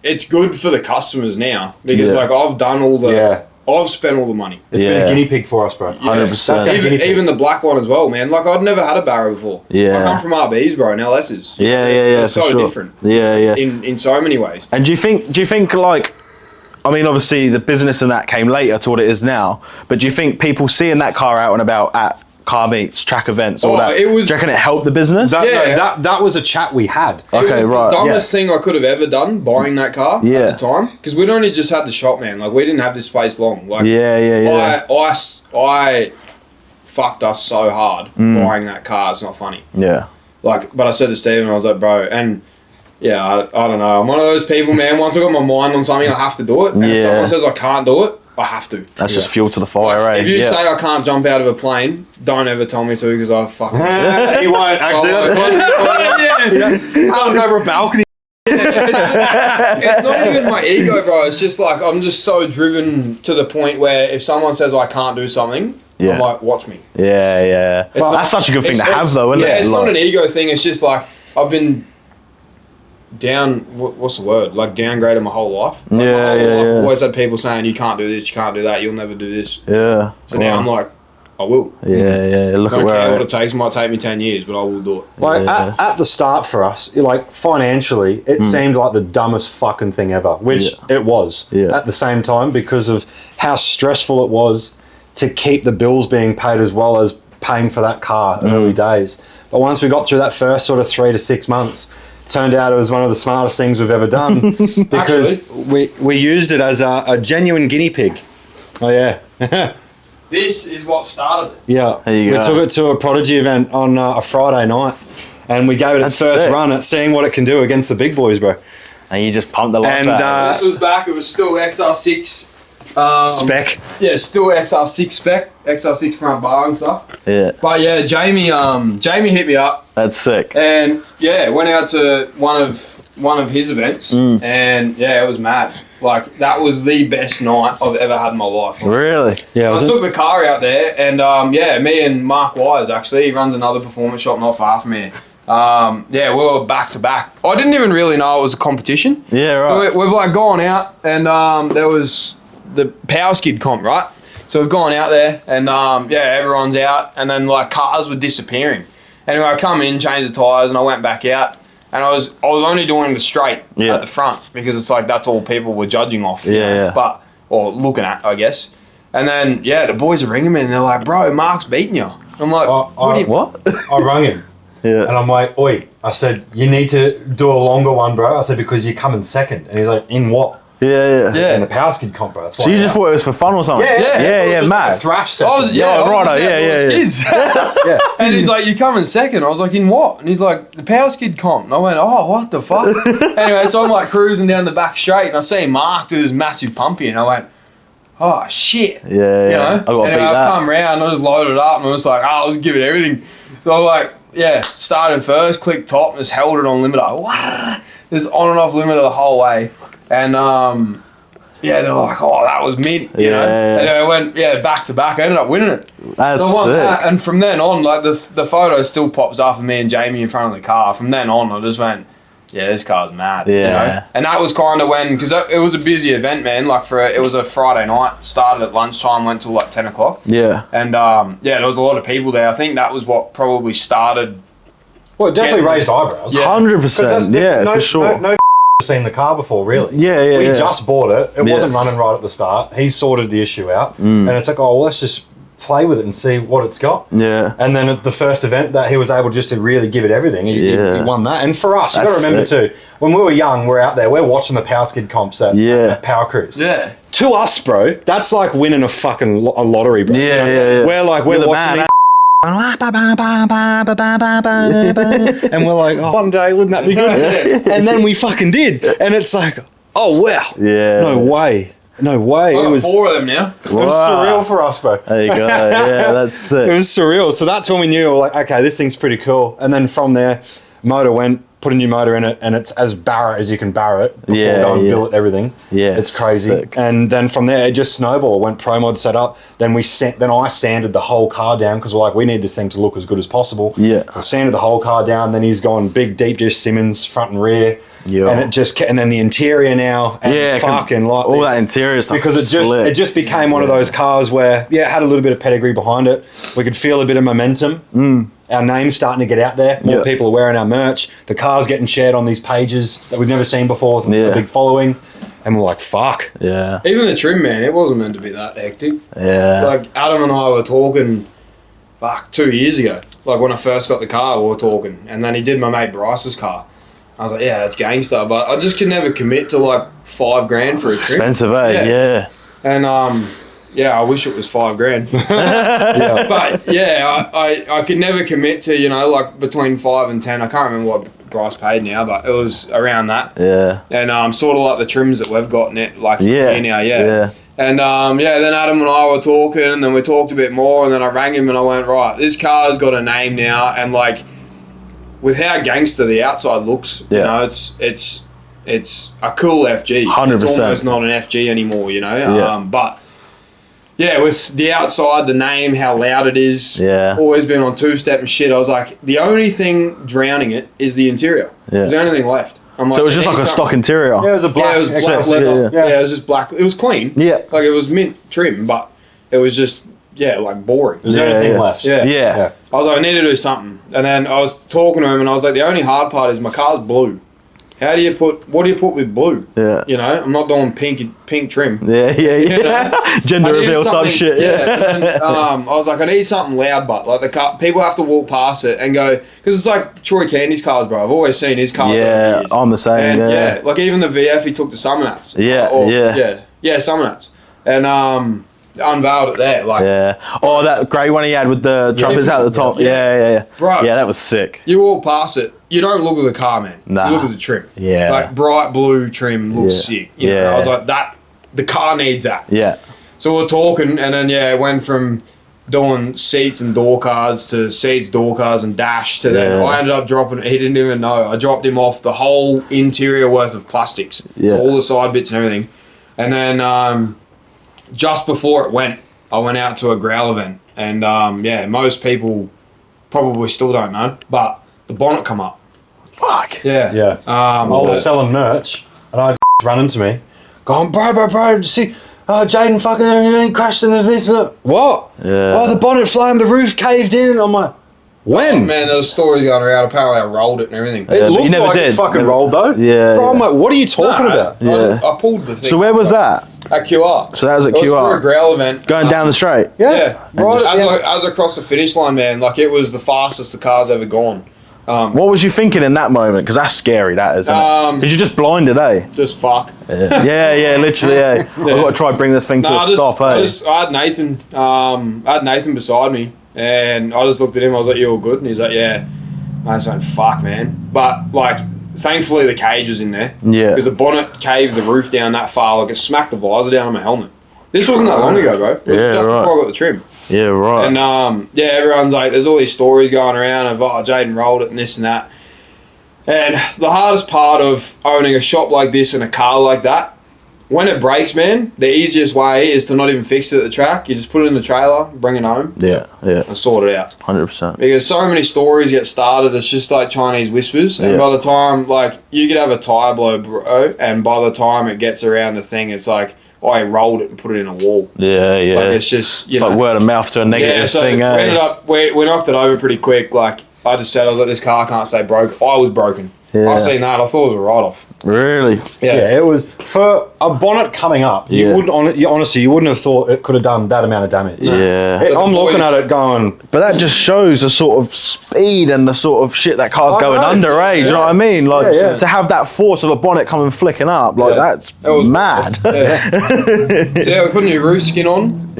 it's good for the customers now because, like, I've done all the... I've spent all the money. It's been a guinea pig for us, bro. 100%. Even the black one as well, man. Like, I'd never had a Barra before. Yeah. I come from RBs, bro, and LS's. Yeah. They're so sure. different. Yeah. In so many ways. And do you think like, I mean, obviously the business and that came later to what it is now, but do you think people seeing that car out and about at car meets, track events, all that, do you reckon it helped the business? That was a chat we had. Okay, it was right. the dumbest thing I could have ever done, buying that car at the time. Because we'd only just had the shop, man. Like, we didn't have this space long. Like, I fucked us so hard buying that car. It's not funny. Yeah. Like, but I said to Steven, I was like, bro, and yeah, I don't know. I'm one of those people, man. Once I got my mind on something, I have to do it. And if someone says I can't do it, I have to. That's just fuel to the fire, right? If you say I can't jump out of a plane, don't ever tell me to because I fucking... He won't, actually. I'll go over a balcony. It's not even my ego, bro. It's just like, I'm just so driven to the point where if someone says I can't do something, I'm like, watch me. Yeah. Well, that's such a good thing to have, though, isn't it? Yeah, it's not an ego thing. It's just like, I've been... what's the word? Like, downgraded my whole life. Like, I've always had people saying, you can't do this, you can't do that, you'll never do this. Yeah. So now I'm like, I will. Yeah. Look at where what it takes. It might take me 10 years, but I will do it. Like, at the start for us, like, financially, it seemed like the dumbest fucking thing ever, which it was at the same time because of how stressful it was to keep the bills being paid as well as paying for that car in early days. But once we got through that first sort of 3 to 6 months, turned out it was one of the smartest things we've ever done because we used it as a genuine guinea pig. Oh, yeah. This is what started it. Yeah. There you we go. took it to a Prodigy event on a Friday night and we gave it its first run at seeing what it can do against the big boys, bro. And you just pumped the life out. This was back, it was still XR6. Spec. Yeah, still XR6 spec. XR6 front bar and stuff. Yeah. But yeah, Jamie hit me up. That's sick. And yeah, went out to one of his events and yeah, it was mad. Like, that was the best night I've ever had in my life. Really? Yeah. I took the car out there and me and Mark Wise, actually, he runs another performance shop not far from here. We were back to back. I didn't even really know it was a competition. Yeah, right. So we've like gone out and there was the Power Skid comp, right? So we've gone out there and everyone's out and then like cars were disappearing. Anyway, I come in, changed the tyres and I went back out and I was only doing the straight at the front because it's like that's all people were judging off. But or looking at, I guess. And then the boys are ringing me and they're like, bro, Mark's beating you. I'm like, what? I rang him. Yeah. And I'm like, oi, I said, you need to do a longer one, bro. I said, because you're coming second. And he's like, in what? Yeah. In the Power Skid comp, bro. That's why. So you just thought it was for fun or something? Yeah, mad. Like thrash I was, session. yeah. And he's like, you coming second? I was like, in what? And he's like, the Power Skid comp. And I went, oh, what the fuck? Anyway, so I'm like cruising down the back straight and I see Mark do this massive pumpy and I went, oh, shit. Yeah. You know? I come round, I just loaded it up and I was like, I'll just give it everything. So I'm like, started first, clicked top, and just held it on limiter. Wow. Just on and off limiter the whole way. And they're like, oh, that was mint, you know. And I went, back to back. I ended up winning it. That's so sick. and from then on, like the photo still pops up of me and Jamie in front of the car. From then on, I just went, this car's mad. Yeah. You know? And that was kind of when, because it was a busy event, man. Like it was a Friday night, started at lunchtime, went till like 10 o'clock. Yeah. And there was a lot of people there. I think that was what probably started. Well, it definitely raised eyebrows. 100%. For sure. No seen the car before, really. We just bought it. It wasn't running right at the start. He's sorted the issue out. And it's like, oh, well, let's just play with it and see what it's got. Yeah. And then at the first event that he was able just to really give it everything, he won that. And for us, you got to remember too, when we were young, we're out there, we're watching the Power Skid comps at Power Cruise. Yeah. To us, bro, that's like winning a fucking lottery, bro. Yeah. We're like, we're watching these and we're like, oh, one day, wouldn't that be good? And then we fucking did. And it's like, oh, wow. Yeah. No way. It was 4 of them now. It was surreal for us, bro. There you go. Yeah, that's sick. It was surreal. So that's when we knew, like, okay, this thing's pretty cool. And then from there, motor went put a new motor in it, and it's as Barrett as you can Barrett before going billet everything. Yeah, it's crazy. Sick. And then from there, it just snowballed. Went Pro Mod set up. Then I sanded the whole car down because we're like, we need this thing to look as good as possible. Yeah. So I sanded the whole car down. Then he's gone big deep dish Simmons front and rear. Yeah. And and then the interior now. And fucking like all that interior stuff. Because it just became one of those cars where it had a little bit of pedigree behind it. We could feel a bit of momentum. Our name's starting to get out there. More people are wearing our merch. The car's getting shared on these pages that we've never seen before with a big following. And we're like, fuck. Yeah. Even the trim, man, it wasn't meant to be that hectic. Yeah. Like, Adam and I were talking, 2 years ago. Like, when I first got the car, we were talking. And then he did my mate Bryce's car. I was like, yeah, it's gangster. But I just could never commit to, like, $5,000 for a trim. Expensive, eh? Yeah. And, I wish it was $5,000. But I could never commit to, like between 5 and 10. I can't remember what Bryce paid now, but it was around that. Yeah. And sort of like the trims that we've got here now. Yeah. And then Adam and I were talking, and then we talked a bit more, and then I rang him and I went, right, this car's got a name now, and like with how gangster the outside looks, it's a cool FG. 100%. It's almost not an FG anymore, but. Yeah, with the outside, the name, how loud it is. Yeah. Always been on two-step and shit. I was like, the only thing drowning it is the interior. Yeah. It's the only thing left. I'm like, So it was just like a stock interior. Yeah, it was a black. Yeah, it was black leather. Yeah, it was just black. It was clean. Yeah. Like, it was mint trim, but it was just, like, boring. There's anything left. Yeah. I was like, I need to do something. And then I was talking to him, and I was like, the only hard part is my car's blue. What do you put with blue? Yeah. I'm not doing pink trim. Yeah. Gender reveal type shit. And then, I was like, I need something loud, but like the car, people have to walk past it and go, because it's like Troy Candy's cars, bro. I've always seen his cars. Yeah, I'm the same. And like even the VF, he took the Summernats. Summernats, and unveiled it there. Like, that grey one he had with the trumpets out at the top. Yeah. Bro, yeah, that was sick. You walk past it, you don't look at the car, man. Nah. You look at the trim. Yeah. Like bright blue trim looks sick. You know? I was like, the car needs that. Yeah. So we're talking, and then it went from doing seats and door cards to seats, door cards, and dash to then I ended up dropping. He didn't even know. I dropped him off the whole interior worth of plastics, so all the side bits and everything, and then just before it went, I went out to a growl event, and most people probably still don't know, but the bonnet come up. Fuck. Yeah. I was selling merch, and I had run into me, going, bro, see, Jayden fucking crashed into this. What? Yeah. Oh, the bonnet flamed, the roof caved in, and I'm like, when? Oh, man, there was stories going around. Apparently, I rolled it and everything. It looked like it fucking rolled, though. Yeah. Bro, I'm like, what are you talking about? I pulled the thing. So where was that? At QR. So that was at QR. It was for a growl event. Going down the straight? Yeah. Right. As I crossed the finish line, man, like it was the fastest the car's ever gone. What was you thinking in that moment? Because that's scary, that isn't it? Because you're just blinded, eh? Just fuck. Yeah, literally, I've got to try and bring this thing to a stop, eh? I had Nathan. I had Nathan beside me, and I just looked at him. I was like, "You all good?" And he's like, "Yeah." I just went, "Fuck, man!" But like, thankfully the cage was in there. Yeah. Because the bonnet caved the roof down that far, like it smacked the visor down on my helmet. This wasn't that long ago, bro. It was just before I got the trim. Yeah, right. And everyone's like, there's all these stories going around of Jayden rolled it and this and that. And the hardest part of owning a shop like this and a car like that, when it breaks, man, the easiest way is to not even fix it at the track. You just put it in the trailer, bring it home, and sort it out. 100%. Because so many stories get started, it's just like Chinese whispers. And by the time, like, you could have a tyre blow, bro, and by the time it gets around the thing, it's like, I rolled it and put it in a wall. Yeah. Like, it's just, it's like word of mouth to a negative thing, we ended up, we knocked it over pretty quick. Like, I just said, I was like, this car can't stay broke. I was broken. Yeah. I seen that. I thought it was a write-off. Really? Yeah, it was for a bonnet coming up. You wouldn't honestly, you wouldn't have thought it could have done that amount of damage. Yeah, I'm looking at it going. But that just shows the sort of speed and the sort of shit that car's going under, eh? Do you know what I mean? Like to have that force of a bonnet coming flicking up, like that's mad. Yeah. So we put a new roof skin on.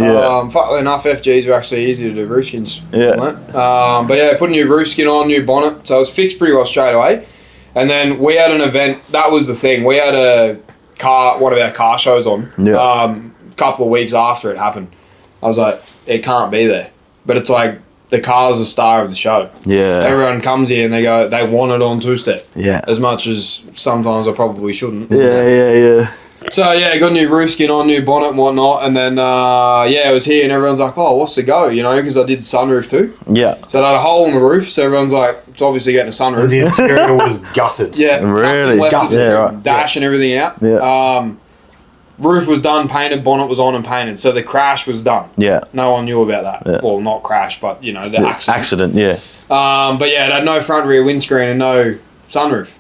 Funnily enough, FGs are actually easy to do roof skins. Yeah. But put a new roof skin on, new bonnet, so it was fixed pretty well straight away. And then we had an event. That was the thing. We had one of our car shows on. A couple of weeks after it happened. I was like, it can't be there. But it's like the car's the star of the show. Yeah. Everyone comes here and they want it on two-step. Yeah. As much as sometimes I probably shouldn't. Yeah. So, yeah, got a new roof skin on, new bonnet and whatnot. And then, it was here and everyone's like, oh, what's the go? You know, because I did sunroof too. Yeah. So I had a hole in the roof. So everyone's like, it's obviously getting a sunroof. And the interior was gutted. Yeah. Really? Gutted. Right. Dash and everything out. Yeah. Roof was done, painted, bonnet was on and painted. So the crash was done. Yeah. No one knew about that. Yeah. Well, not crash, but, you know, the accident. Accident, yeah. But yeah, it had no front rear windscreen and no sunroof.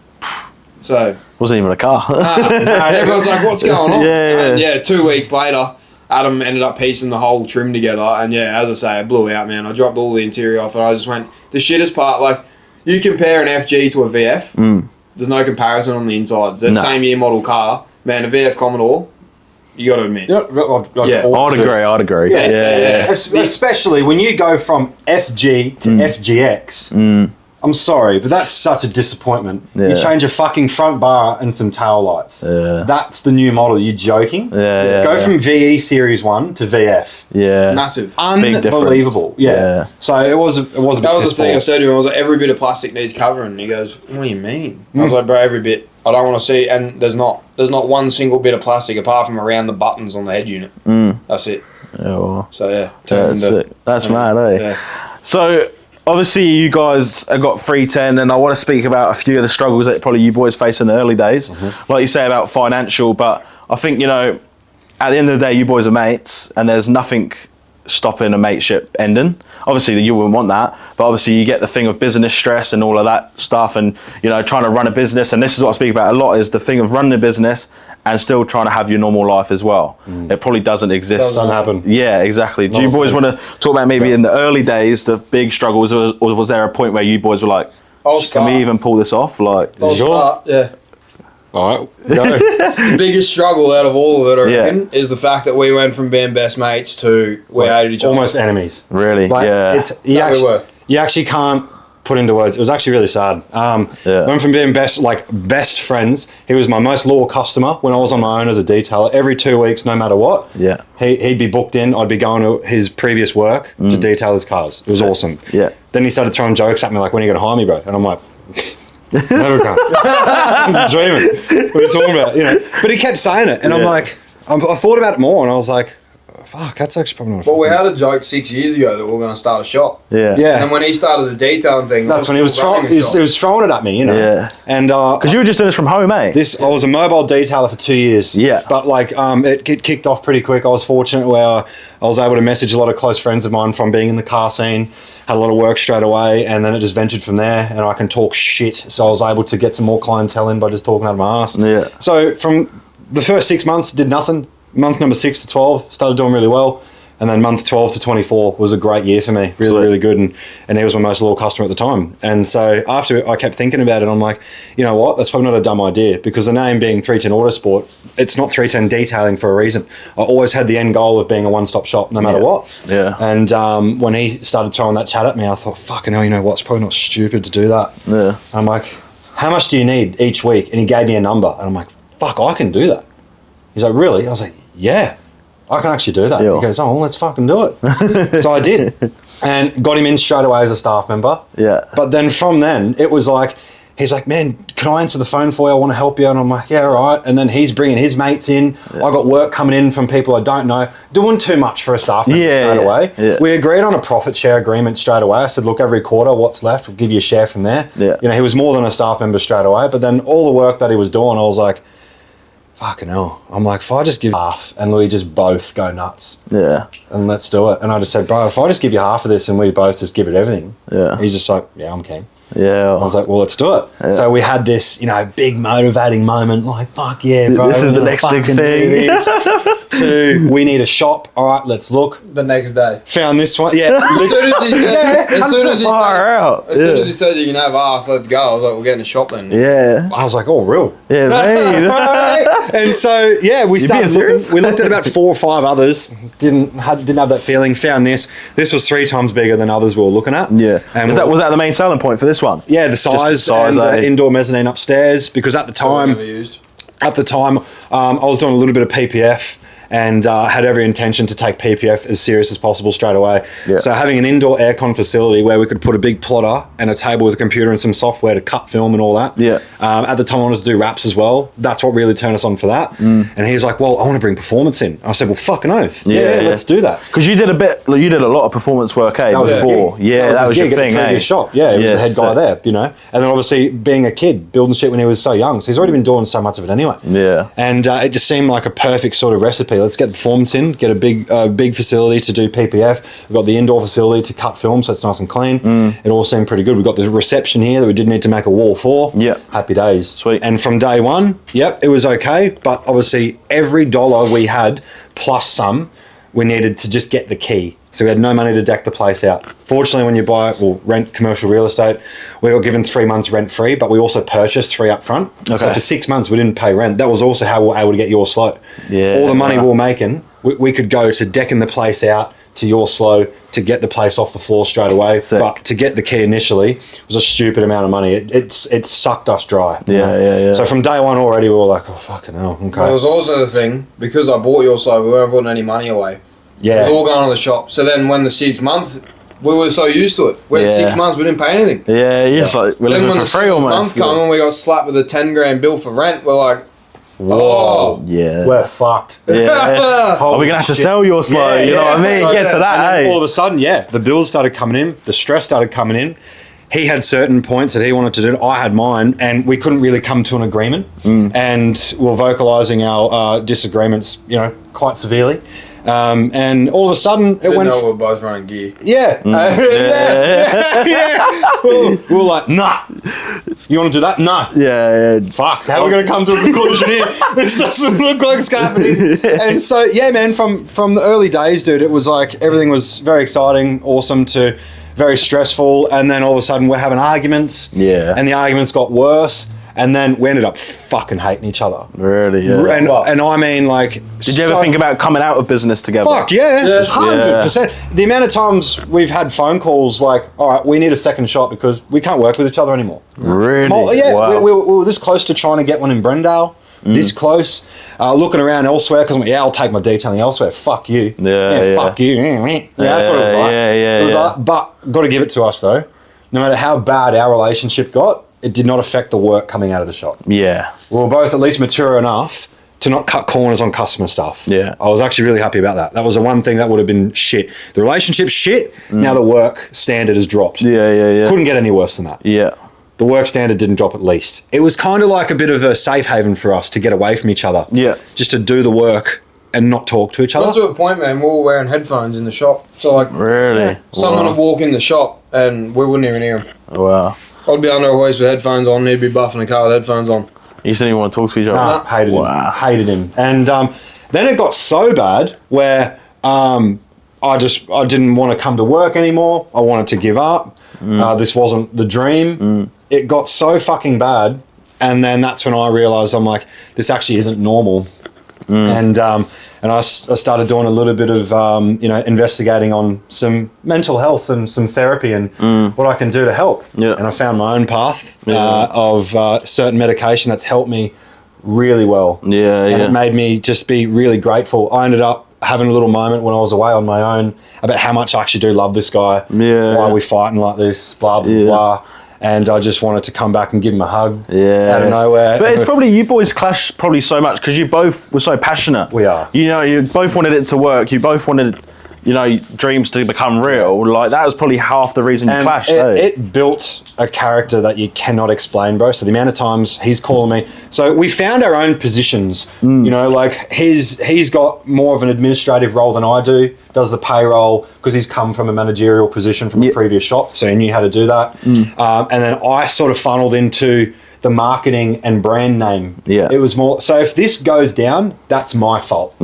So... Wasn't even a car. and everyone's like, what's going on? Yeah. And 2 weeks later, Adam ended up piecing the whole trim together. And yeah, as I say, it blew out, man. I dropped all the interior off and I just went, the shittest part, like, you compare an FG to a VF, there's no comparison on the insides. They're the same year model car. Man, a VF Commodore, you got to admit. I'd agree. Yeah. Especially when you go from FG to FGX. I'm sorry, but that's such a disappointment. Yeah. You change a fucking front bar and some tail lights. Yeah. That's the new model. You're joking? Yeah. Go from VE Series 1 to VF. Yeah. Massive. Unbelievable. Yeah. So it was a bit. That was the thing I said to him. I was like, every bit of plastic needs covering. And he goes, what do you mean? I was like, bro, every bit. I don't want to see. And there's not one single bit of plastic apart from around the buttons on the head unit. That's it. Yeah, well, so yeah. That's sick. That's mad, eh? Yeah. So... Obviously, you guys have got 310, and I want to speak about a few of the struggles that probably you boys face in the early days. Like you say about financial, but I think, you know, at the end of the day, you boys are mates, and there's nothing stopping a mateship ending. Obviously, you wouldn't want that, but obviously you get the thing of business stress and all of that stuff, and, you know, trying to run a business, and this is what I speak about a lot, is the thing of running a business and still trying to have your normal life as well. It probably doesn't exist. Doesn't happen. Yeah, exactly. Do you boys want to talk about maybe in the early days, the big struggles, or was there a point where you boys were like, can we even pull this off? Like, yeah. All right, go. The biggest struggle out of all of it, I reckon, is the fact that we went from being best mates to we hated each other. Almost enemies. Really? Like, yeah. You actually can't put into words. It was actually really sad. Went from being best friends. He was my most loyal customer when I was on my own as a detailer. Every 2 weeks, no matter what, he'd be booked in. I'd be going to his previous work to detail his cars. It was awesome. Yeah. Then he started throwing jokes at me like, when are you going to hire me, bro? And I'm like, never come. I'm dreaming. What are you talking about? You know. But he kept saying it, and I'm like, I thought about it more, and I was like, fuck, that's actually probably not. Well, we had a joke 6 years ago that we were going to start a shop. Yeah. And when he started the detailing thing, that's when he was throwing it at me, you know. Yeah. And because you were just doing this from home, eh? I was a mobile detailer for 2 years. Yeah. But like, it kicked off pretty quick. I was fortunate where I was able to message a lot of close friends of mine from being in the car scene. Had a lot of work straight away, and then it just ventured from there. And I can talk shit, so I was able to get some more clientele in by just talking out of my ass. Yeah. So from the first 6 months, did nothing. Month number 6 to 12, started doing really well. And then month 12 to 24 was a great year for me. Really, really good. And he was my most loyal customer at the time. And so after I kept thinking about it, I'm like, you know what? That's probably not a dumb idea, because the name being 310 Autosport, it's not 310 detailing for a reason. I always had the end goal of being a one-stop shop no matter what. Yeah. And when he started throwing that chat at me, I thought, fucking hell, you know what? It's probably not stupid to do that. Yeah. I'm like, how much do you need each week? And he gave me a number. And I'm like, fuck, I can do that. He's like, really? I was like, yeah. I can actually do that. Yeah. He goes, oh, well, let's fucking do it. So I did. And got him in straight away as a staff member. Yeah. But then from then, it was like, he's like, man, can I answer the phone for you? I want to help you. And I'm like, yeah, all right. And then he's bringing his mates in. Yeah. I got work coming in from people I don't know. Doing too much for a staff member straight away. Yeah. We agreed on a profit share agreement straight away. I said, look, every quarter, what's left, we'll give you a share from there. Yeah. You know, he was more than a staff member straight away. But then all the work that he was doing, I was like, fucking hell. I'm like, if I just give half and we just both go nuts. Yeah. And let's do it. And I just said, bro, if I just give you half of this and we both just give it everything. Yeah. He's just like, yeah, I'm keen. Yeah. I was like, well, let's do it. Yeah. So we had this, you know, big motivating moment, like, fuck yeah, bro. This is the next big thing. To, we need a shop. All right, let's look. The next day. Found this one. Yeah. As soon as he said you can have half, let's go. I was like, we'll get in the shop then. Yeah. I was like, oh, real? Yeah, And so, yeah, we started looking. We looked at about 4 or 5 others. Didn't have that feeling. Found this. This was 3 times bigger than others we were looking at. Yeah. And was that the main selling point for this one? Yeah, the size and the indoor mezzanine upstairs. Because at the time, I was doing a little bit of PPF. and had every intention to take PPF as serious as possible straight away. Yeah. So having an indoor aircon facility where we could put a big plotter and a table with a computer and some software to cut film and all that. Yeah. At the time I wanted to do raps as well. That's what really turned us on for that. And he's like, well, I want to bring performance in. I said, well, fucking oath. Yeah, let's do that. Because you did a lot of performance work, before. Yeah, that was your thing, shop. Yeah, he was the head guy there, you know. And then obviously being a kid, building shit when he was so young. So he's already been doing so much of it anyway. Yeah. And it just seemed like a perfect sort of recipe. Let's get the performance in, get a big facility to do PPF. We've got the indoor facility to cut film so it's nice and clean. It all seemed pretty good. We've got the reception here that we didn't need to make a wall for. Yeah. Happy days. Sweet. And from day one, it was okay. But obviously every dollar we had plus some, we needed to just get the key. So we had no money to deck the place out. Fortunately, when you rent commercial real estate, we were given 3 months rent free, but we also purchased 3 up front. Okay. So for 6 months, we didn't pay rent. That was also how we were able to get Your Slow. Yeah. All the money we were making, we could go to decking the place out, to Your Slow, to get the place off the floor straight away. Sick. But to get the key initially was a stupid amount of money. It sucked us dry. Yeah. So from day one already, we were like, oh, fucking hell, okay. But it was also the thing, because I bought Your Slow, we weren't putting any money away. Yeah. It was all going on the shop. So then when the 6 months, we were so used to it. We're 6 months, we didn't pay anything. Yeah, you're just like, we're living for free almost. Then when the 6th month come and we got slapped with a 10 grand bill for rent, we're like, whoa. Yeah. We're fucked. Yeah. Are we going to have to sell Your Slow? You know what I mean? So, Get to that, and then all of a sudden, the bills started coming in. The stress started coming in. He had certain points that he wanted to do. I had mine, and we couldn't really come to an agreement. And we were vocalising our disagreements, quite severely. And all of a sudden, we were both running gear. Yeah. We were like, nah. You want to do that? Nah. Yeah. Fuck. How are we going to come to a conclusion here? This doesn't look like it's happening. And so, man, from the early days, dude, it was like everything was very exciting, awesome to very stressful. And then all of a sudden we're having arguments. Yeah. And the arguments got worse. And then we ended up fucking hating each other. Really, yeah. And I mean, like... Did you ever think about coming out of business together? Fuck, yeah. 100%. The amount of times we've had phone calls like, all right, we need a second shot because we can't work with each other anymore. Really? Yeah, wow. we were this close to trying to get one in Brendale. This close. Looking around elsewhere because I'm like, I'll take my detailing elsewhere. Fuck you. Yeah, fuck you. That's what it was like. It was like, but got to give it to us, though. No matter how bad our relationship got, it did not affect the work coming out of the shop. Yeah. We were both at least mature enough to not cut corners on customer stuff. Yeah. I was actually really happy about that. That was the one thing that would have been shit. The relationship's shit, now the work standard has dropped. Yeah. Couldn't get any worse than that. Yeah. The work standard didn't drop at least. It was kind of like a bit of a safe haven for us to get away from each other. Yeah. Just to do the work and not talk to each other. Got to a point, man, we were wearing headphones in the shop. So, like, really? Someone would walk in the shop and we wouldn't even hear him. Wow. I'd be under a hoist with headphones on, he'd be buffing the car with headphones on. You didn't even want to talk to each other? Nah, hated him. Hated him. And then it got so bad where I didn't want to come to work anymore. I wanted to give up. This wasn't the dream. It got so fucking bad. And then that's when I realised, I'm like, this actually isn't normal. And I started doing a little bit of, investigating on some mental health and some therapy and what I can do to help. Yeah. And I found my own path of certain medication that's helped me really well. Yeah, and it made me just be really grateful. I ended up having a little moment when I was away on my own about how much I actually do love this guy. Yeah. Why are we fighting like this, blah, blah, blah. And I just wanted to come back and give him a hug out of nowhere. But it's probably, you boys clash probably so much because you both were so passionate. We are. You both wanted it to work. You both wanted, dreams to become real. Like, that was probably half the reason you clashed. It built a character that you cannot explain, bro. So the amount of times he's calling me. So we found our own positions. Like he's got more of an administrative role than I do. Does the payroll because he's come from a managerial position from the previous shop, so he knew how to do that. And then I sort of funneled into the marketing and brand name. Yeah, it was more. So if this goes down, that's my fault.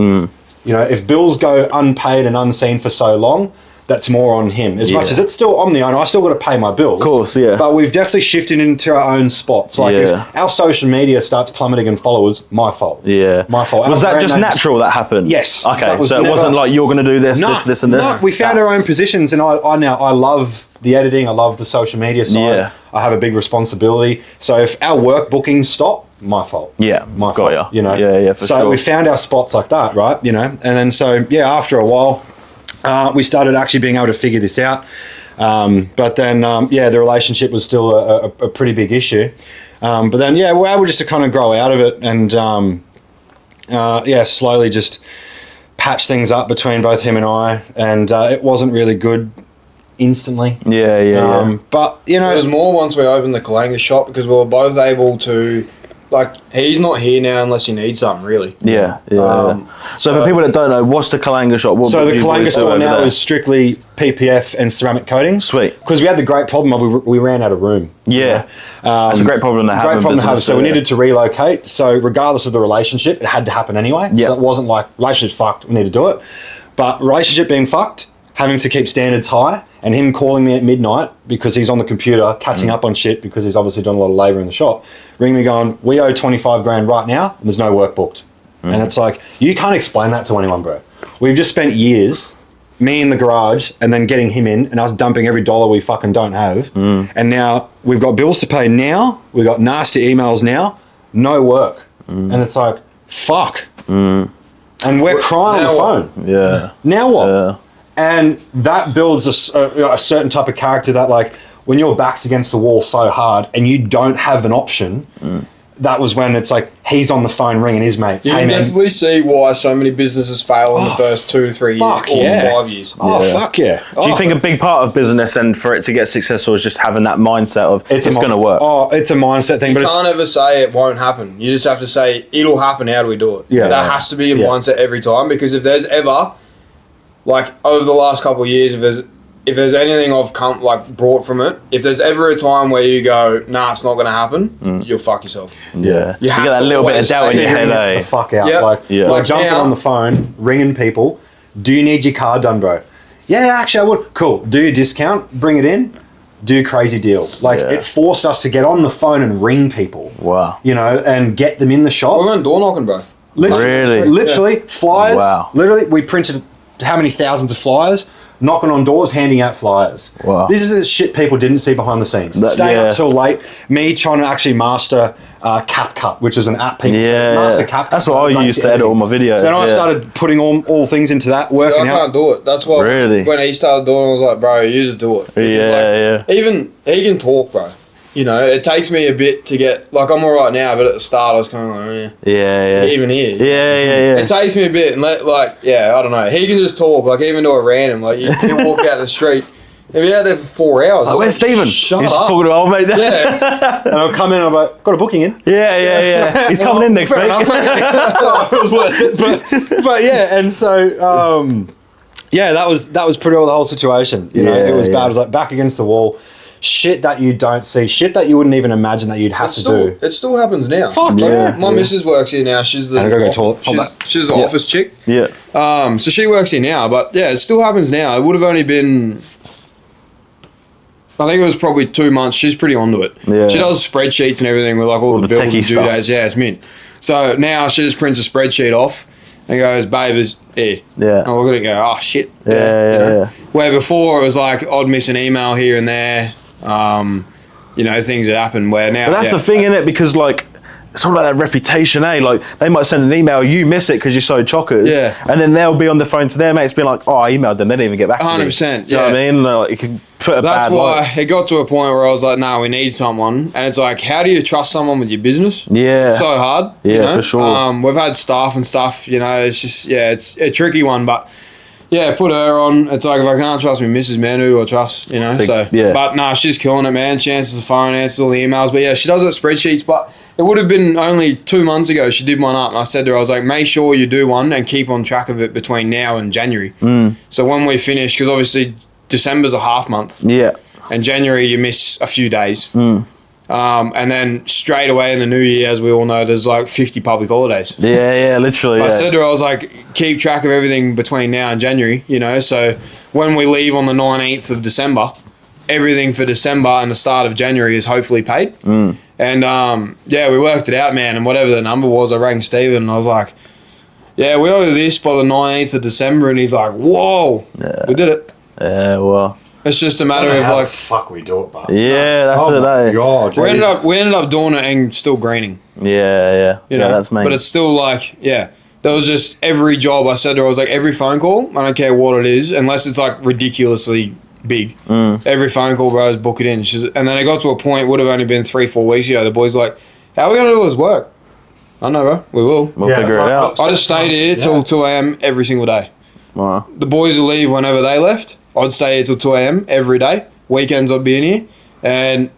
If bills go unpaid and unseen for so long, that's more on him. As much as it's still, I'm the owner, I still got to pay my bills. Of course, yeah. But we've definitely shifted into our own spots. Like if our social media starts plummeting in followers, my fault. Yeah. My fault. Was that just natural that happened? Yes. Okay, so it wasn't like you're going to do this, this and this? No, we found our own positions and I love the editing, I love the social media side. Yeah. I have a big responsibility. So if our work bookings stop, my fault. Yeah, my got fault. ya. For so sure. we found our spots like that, right? And then so after a while, we started actually being able to figure this out. But then the relationship was still a pretty big issue. But then we're able just to kind of grow out of it and slowly just patch things up between both him and I, and it wasn't really good instantly. But it was more once we opened the Kalanga shop, because we were both able to, like, he's not here now unless you need something, really. So for people that don't know, what's the Kalanga shop? So the Kalanga store now is strictly PPF and ceramic coatings. Sweet. Because we had the great problem of we ran out of room. That's a great problem to have. Great problem to have. So we needed to relocate. So regardless of the relationship, it had to happen anyway. So it wasn't like, relationship's fucked, we need to do it. But relationship being fucked, having to keep standards high, and him calling me at midnight because he's on the computer catching up on shit because he's obviously done a lot of labour in the shop, ringing me going, we owe 25 grand right now and there's no work booked. And it's like, you can't explain that to anyone, bro. We've just spent years, me in the garage and then getting him in and us dumping every dollar we fucking don't have. And now we've got bills to pay now, we've got nasty emails now, no work. And it's like, fuck. And we're crying on the phone. Now what? And that builds a certain type of character that, like, when your back's against the wall so hard and you don't have an option, that was when it's like he's on the phone ringing his mates. You can definitely see why so many businesses fail in the first 2 to 3 years or 5 years. Fuck yeah. Do you think a big part of business and for it to get successful is just having that mindset of it's going to work? It's a mindset thing. You can't ever say it won't happen. You just have to say it'll happen. How do we do it? That has to be your mindset every time, because if there's ever, like, over the last couple of years, if there's anything I've brought from it, if there's ever a time where you go, nah, it's not going to happen, you'll fuck yourself. You have get that little bit of doubt in your head, the fuck out. Like jumping on the phone, ringing people, do you need your car done, bro? Yeah, actually I would. Cool. Do your discount, bring it in, do a crazy deal. Like, it forced us to get on the phone and ring people. Wow. And get them in the shop. We're on door knocking, bro. Literally, flyers. Wow. Literally, we printed how many thousands of flyers, knocking on doors, handing out flyers. Wow. This is the shit people didn't see behind the scenes. Staying up till late, me trying to actually master CapCut, which is an app people master CapCut. That's what I used to edit all my videos. So then I started putting all things into that, working out. I can't do it. That's why when he started doing it, I was like, bro, you just do it. Even he can talk, bro. It takes me a bit to get, like, I'm alright now, but at the start I was kind of like, even here. It takes me a bit, and I don't know. He can just talk, like, even to a random, like, you walk out in the street. If you had there for 4 hours, where's Steven? He's talking to old mate. And I'll come in and I'm like, got a booking in. He's coming in next week. It was worth it. But and so that was pretty well the whole situation. It was bad. It was like back against the wall. Shit that you don't see, shit that you wouldn't even imagine that you'd have to do. It still happens now. Fuck yeah. My missus works here now. She's the she's the office chick. So she works here now, but it still happens now. It would have only been, I think it was probably 2 months. She's pretty onto it. She does spreadsheets and everything with, like, all the bills and due dates. It's mint. So now she just prints a spreadsheet off and goes, babe, is here. And I look at it and go, oh shit. Where before it was like I'd miss an email here and there. Things that happen where now. But that's the thing, innit? Because, like, it's all about that reputation, eh? Like, they might send an email, you miss it because you're so chockers. And then they'll be on the phone to their mates being like, oh, I emailed them, they didn't even get back to me. 100%. Do you know what I mean? Like, it can put a That's bad why light. it got to a point where I was like, no, we need someone. And it's like, how do you trust someone with your business? It's so hard. For sure. We've had staff and stuff, it's just, it's a tricky one, but put her on. It's like, if I can't trust my missus, man, who do I trust? But no, she's killing it, man. She answers the phone, answers all the emails. But she does it spreadsheets. But it would have been only 2 months ago she did one up. And I said to her, I was like, make sure you do one and keep on track of it between now and January. So when we finish, because obviously December's a half month. And January you miss a few days. And then straight away in the new year, as we all know, there's like 50 public holidays. Literally. I said to her, I was like, keep track of everything between now and January, so when we leave on the 19th of December, everything for December and the start of January is hopefully paid. And we worked it out, man, and whatever the number was, I rang Steven and I was like, we owe this by the 19th of December, and he's like, whoa, we did it. Well, It's just a matter of how like, the fuck we do it, but that's oh it. my God, we ended up doing it and still greening. Yeah. You know, that's me. But it's still like, that was just every job I said to her. I was like, every phone call, I don't care what it is, unless it's like ridiculously big. Every phone call, bro, is book it in. And then it got to a point, would have only been 3-4 weeks ago. The boy's like, how are we gonna do this work? I know, bro. We will. We'll figure it out. I just stayed here till 2 a.m. every single day. Wow. The boys would leave whenever they left. I'd stay here till 2 a.m. every day. Weekends I'd be in here. And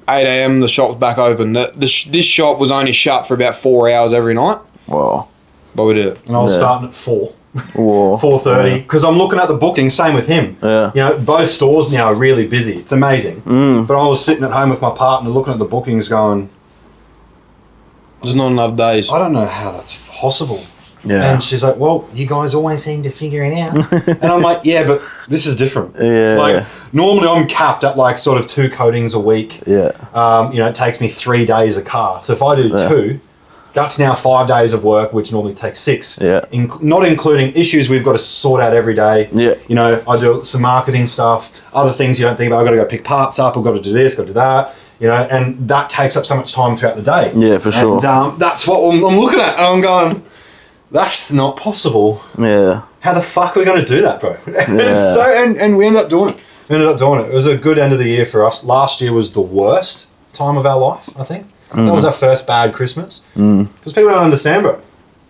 8 a.m. the shop's back open. This shop was only shut for about 4 hours every night. Wow. But we did it. And I was starting at 4. 4:30. Because I'm looking at the booking, same with him. Yeah. You know, both stores now are really busy. It's amazing. But I was sitting at home with my partner looking at the bookings going, there's not enough days. I don't know how that's possible. Yeah. And she's like, well, you guys always seem to figure it out. And I'm like, yeah, but this is different. Yeah. Like, normally I'm capped at like sort of 2 coatings a week. Yeah. You know, it takes me 3 days a car. So if I do 2, that's now 5 days of work, which normally takes 6. Yeah. Not including issues we've got to sort out every day. Yeah. You know, I do some marketing stuff, other things you don't think about. I've got to go pick parts up. I've got to do this, got to do that. You know, and that takes up so much time throughout the day. Yeah, for sure. And that's what I'm looking at. And I'm going, that's not possible. Yeah. How the fuck are we going to do that, bro? Yeah. And we ended up doing it. It was a good end of the year for us. Last year was the worst time of our life, I think. That was our first bad Christmas. Because people don't understand, bro.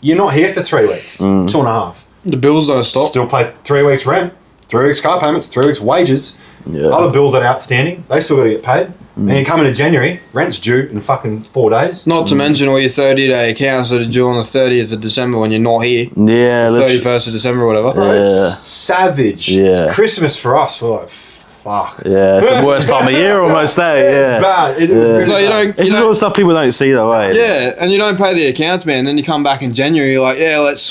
You're not here for 3 weeks, 2.5. The bills don't stop. Still pay 3 weeks rent, 3 weeks car payments, 3 weeks wages. Yeah. Other bills that are outstanding, they still got to get paid. And you come into January, rent's due in fucking 4 days. Not to mention all your 30-day accounts that are due on the 30th of December when you're not here. Yeah. 31st of December or whatever. Bro, it's savage. Yeah. It's Christmas for us. We're like, fuck. Yeah, it's the worst time of year almost, eh? Yeah. It's bad. It's like you don't. It's just all the stuff people don't see though, eh? Yeah, and you don't pay the accounts, man. Then you come back in January, you're like, let's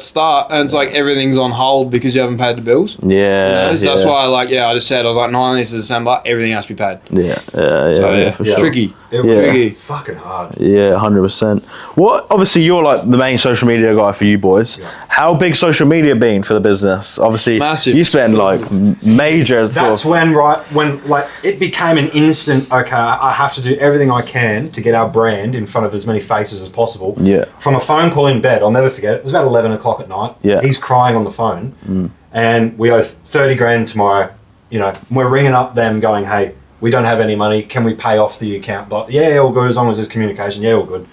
start. And it's like everything's on hold because you haven't paid the bills. Yeah. You know? So that's why, I just said, I was like, 19th of December, everything has to be paid. Yeah, for sure. Tricky. Tricky. Fucking hard. Yeah, 100%. What? Obviously, you're like the main social media guy for you boys. Yeah. How big social media been for the business? Obviously, massive. You spend like major. That's when like it became an instant. Okay, I have to do everything I can to get our brand in front of as many faces as possible. Yeah. From a phone call in bed, I'll never forget it. It was about 11 o'clock at night. Yeah. He's crying on the phone, and we owe 30 grand tomorrow. You know, we're ringing up them, going, hey. We don't have any money. Can we pay off the account? But yeah, all good as long as there's communication. Yeah, all good.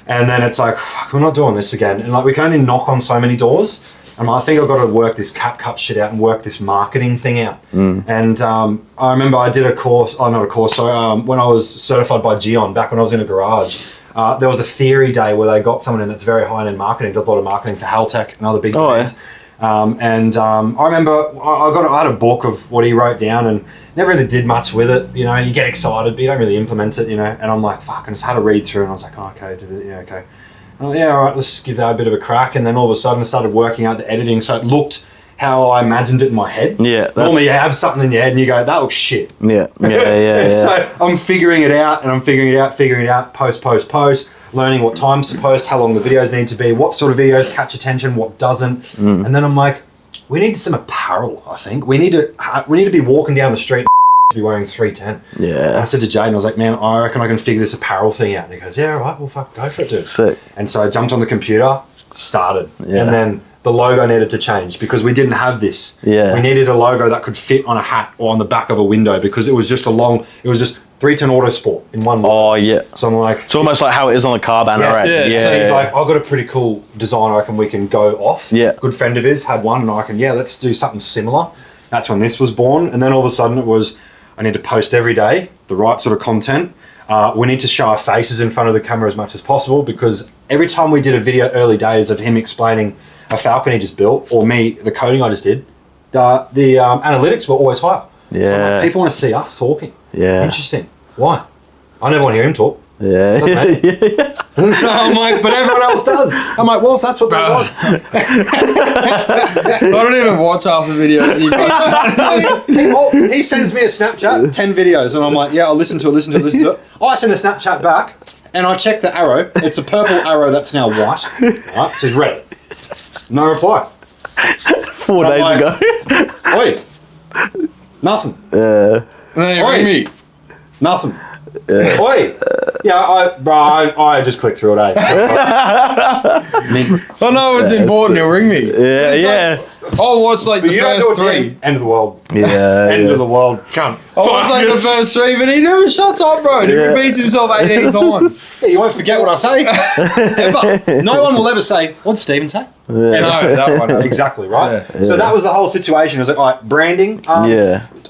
And then it's like, fuck, we're not doing this again. And like, we can only knock on so many doors. And I think I've got to work this cap cut shit out and work this marketing thing out. And I remember I did when I was certified by Gion, back when I was in a garage, there was a theory day where they got someone in that's very high-end marketing, does a lot of marketing for Haltech and other big brands. Yeah. I remember I had a book of what he wrote down and never really did much with it. You know, you get excited, but you don't really implement it, you know. And I'm like, fuck, and just had to read through and I was like, oh, okay, okay. And yeah, all right, let's just give that a bit of a crack. And then all of a sudden I started working out the editing so it looked how I imagined it in my head. Yeah. Normally you have something in your head and you go, that looks shit. Yeah. So I'm figuring it out and I'm figuring it out, post, learning what times to post, how long the videos need to be, what sort of videos catch attention, what doesn't. And then I'm like, we need some apparel, I think. We need to be walking down the street to be wearing 310. Yeah. And I said to Jayden, I was like, man, I reckon I can figure this apparel thing out. And he goes, yeah, all right, well, fuck, go for it, dude. Sick. And so I jumped on the computer, started. Yeah. And then the logo needed to change because we didn't have this. Yeah. We needed a logo that could fit on a hat or on the back of a window because it was just 310 Autosport in one logo. Oh, yeah. So I'm like... It's almost like how it is on the car banner, right? Yeah. So he's like, I've got a pretty cool design I reckon we can go off. Yeah. Good friend of his had one and I reckon, let's do something similar. That's when this was born. And then all of a sudden it was, I need to post every day, the right sort of content. We need to show our faces in front of the camera as much as possible because every time we did a video early days of him explaining a Falcon he just built or me, the coding I just did, the analytics were always higher. Yeah. So I'm like, people want to see us talking. Yeah. Interesting. Why? I never want to hear him talk. Yeah. And so I'm like, but everyone else does. I'm like, well, if that's what they want. I don't even watch half the videos. He sends me a Snapchat, 10 videos, and I'm like, yeah, I'll listen to it. I send a Snapchat back, and I check the arrow. It's a purple arrow that's now white. Right? It says red. No reply. 4 days ago. Oi. Nothing. And then you ring me. Nothing. Oi. Yeah, I just clicked through it, I know it's important, he'll ring me. Yeah. Oh, what's like the first three? End of the world. Yeah. End of the world. Come. Oh, what's like the first three? But he never shuts up, bro. He repeats himself 18 times. Yeah, you won't forget what I say. Ever. No one will ever say, what did Steven say? Yeah. No, that one. Exactly, right? Yeah. So that was the whole situation. It was like, all right, branding.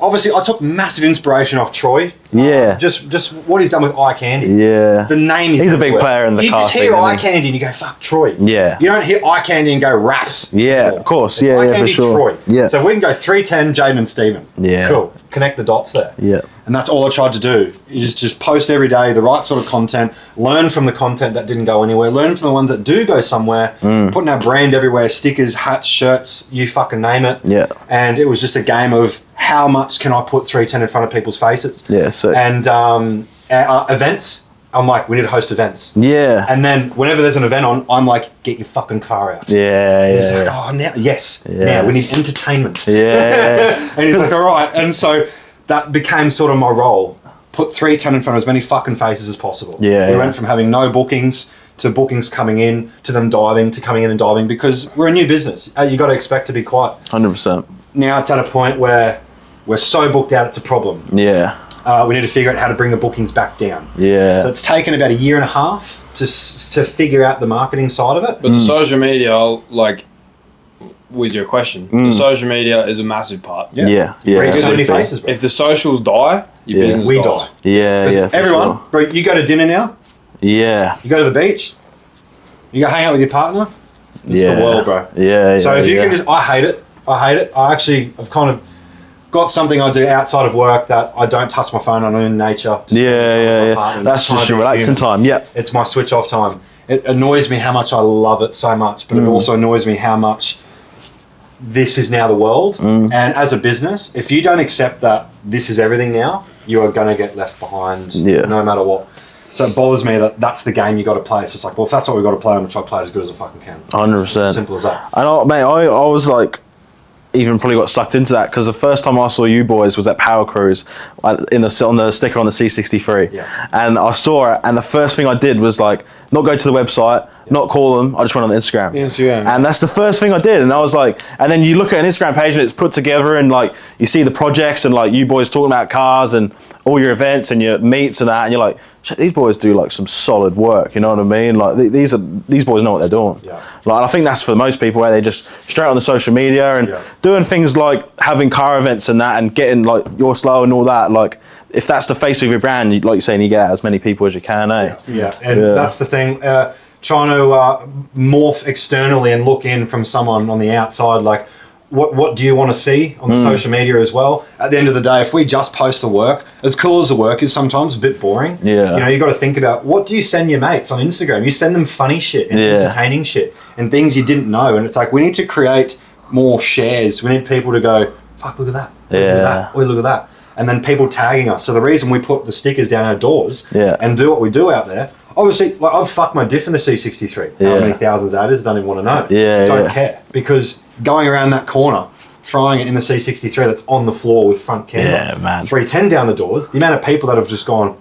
Obviously, I took massive inspiration off Troy. Just what he's done with eye candy. Yeah. The name is He's a big player in the car scene. You just hear eye candy and you go, fuck Troy. Yeah. You don't hear eye candy and go raps. Yeah, anymore. of course. It's eye candy, for sure. Troy. Yeah. So we can go 310, Jayden Steven. Yeah. Cool. Connect the dots there. Yeah. And that's all I tried to do. You just post every day the right sort of content, learn from the content that didn't go anywhere, learn from the ones that do go somewhere, putting our brand everywhere, stickers, hats, shirts, you fucking name it. Yeah. And it was just a game of how much can I put 310 in front of people's faces. Yeah, so. And events, I'm like, we need to host events. Yeah. And then whenever there's an event on, I'm like, get your fucking car out. Yeah, and he's like, oh, now, yes, now we need entertainment. Yeah. And he's like, all right. And so that became sort of my role. Put 310 in front of as many fucking faces as possible. Yeah. We went from having no bookings to bookings coming in, to them diving, to coming in and diving, because we're a new business. You got to expect to be quiet. 100%. Now it's at a point where we're so booked out, it's a problem. Yeah. We need to figure out how to bring the bookings back down. Yeah. So it's taken about 1.5 years to figure out the marketing side of it. But the social media, like, with your question, the social media is a massive part. Yeah. Bring so many faces, bro. If the socials die, your business we dies. die. Yeah. Everyone, sure. bro, you go to dinner now. Yeah. You go to the beach. You go hang out with your partner. It's the world, bro. Yeah. So if you can just, I hate it. I've kind of got something I do outside of work that I don't touch my phone on in nature. Yeah. That's just your relaxing time. Yeah. It's my switch off time. It annoys me how much I love it so much, but it also annoys me how much this is now the world. And as a business, if you don't accept that this is everything now, you are going to get left behind no matter what. So it bothers me that that's the game you got to play. It's just like, well, if that's what we've got to play, I'm going to try to play it as good as I fucking can. 100%. Simple as that. I know, mate, I was like, even probably got sucked into that because the first time I saw you boys was at Power Cruise on the sticker on the C63. Yeah. And I saw it, and the first thing I did was like, not go to the website, not call them, I just went on Instagram. And that's the first thing I did. And I was like, and then you look at an Instagram page and it's put together and like, you see the projects and like you boys talking about cars and all your events and your meets and that, and you're like, shit, these boys do like some solid work, you know what I mean? Like these boys know what they're doing. Yeah. Like, and I think that's for most people where they just straight on the social media and doing things like having car events and that and getting like You're Slow and all that. Like if that's the face of your brand, like you're saying, you get out as many people as you can, eh? Yeah, and that's the thing. Trying to morph externally and look in from someone on the outside, like what do you want to see on the social media as well? At the end of the day, if we just post the work, as cool as the work is sometimes a bit boring. Yeah. You know, you got to think about what do you send your mates on Instagram? You send them funny shit and entertaining shit and things you didn't know. And it's like, we need to create more shares. We need people to go, fuck, look at that. Look at that. Look at that. And then people tagging us. So the reason we put the stickers down our doors and do what we do out there, obviously, like I've fucked my diff in the C63. How many thousands that is, don't even want to know. Don't care. Because going around that corner, frying it in the C63 that's on the floor with front camera, 310 down the doors, the amount of people that have just gone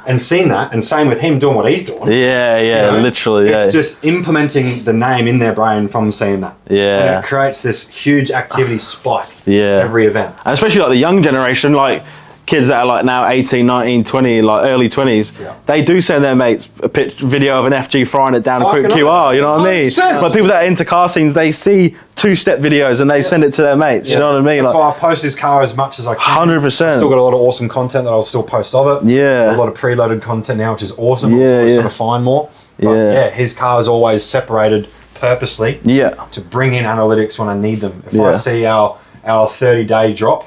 and seen that, and same with him doing what he's doing. Literally. It's just implementing the name in their brain from seeing that. And it creates this huge activity spike every event. And especially like the young generation, like kids that are like now 18, 19, 20, like early 20s, they do send their mates a video of an FG frying it down a quick QR, you know what I mean? But people that are into car scenes, they see two-step videos and they send it to their mates, you know what I mean? That's why I post his car as much as I can. 100%. Still got a lot of awesome content that I'll still post of it. A lot of preloaded content now, which is awesome. I'm sort of find more. But his car is always separated purposely to bring in analytics when I need them. If I see our 30-day drop,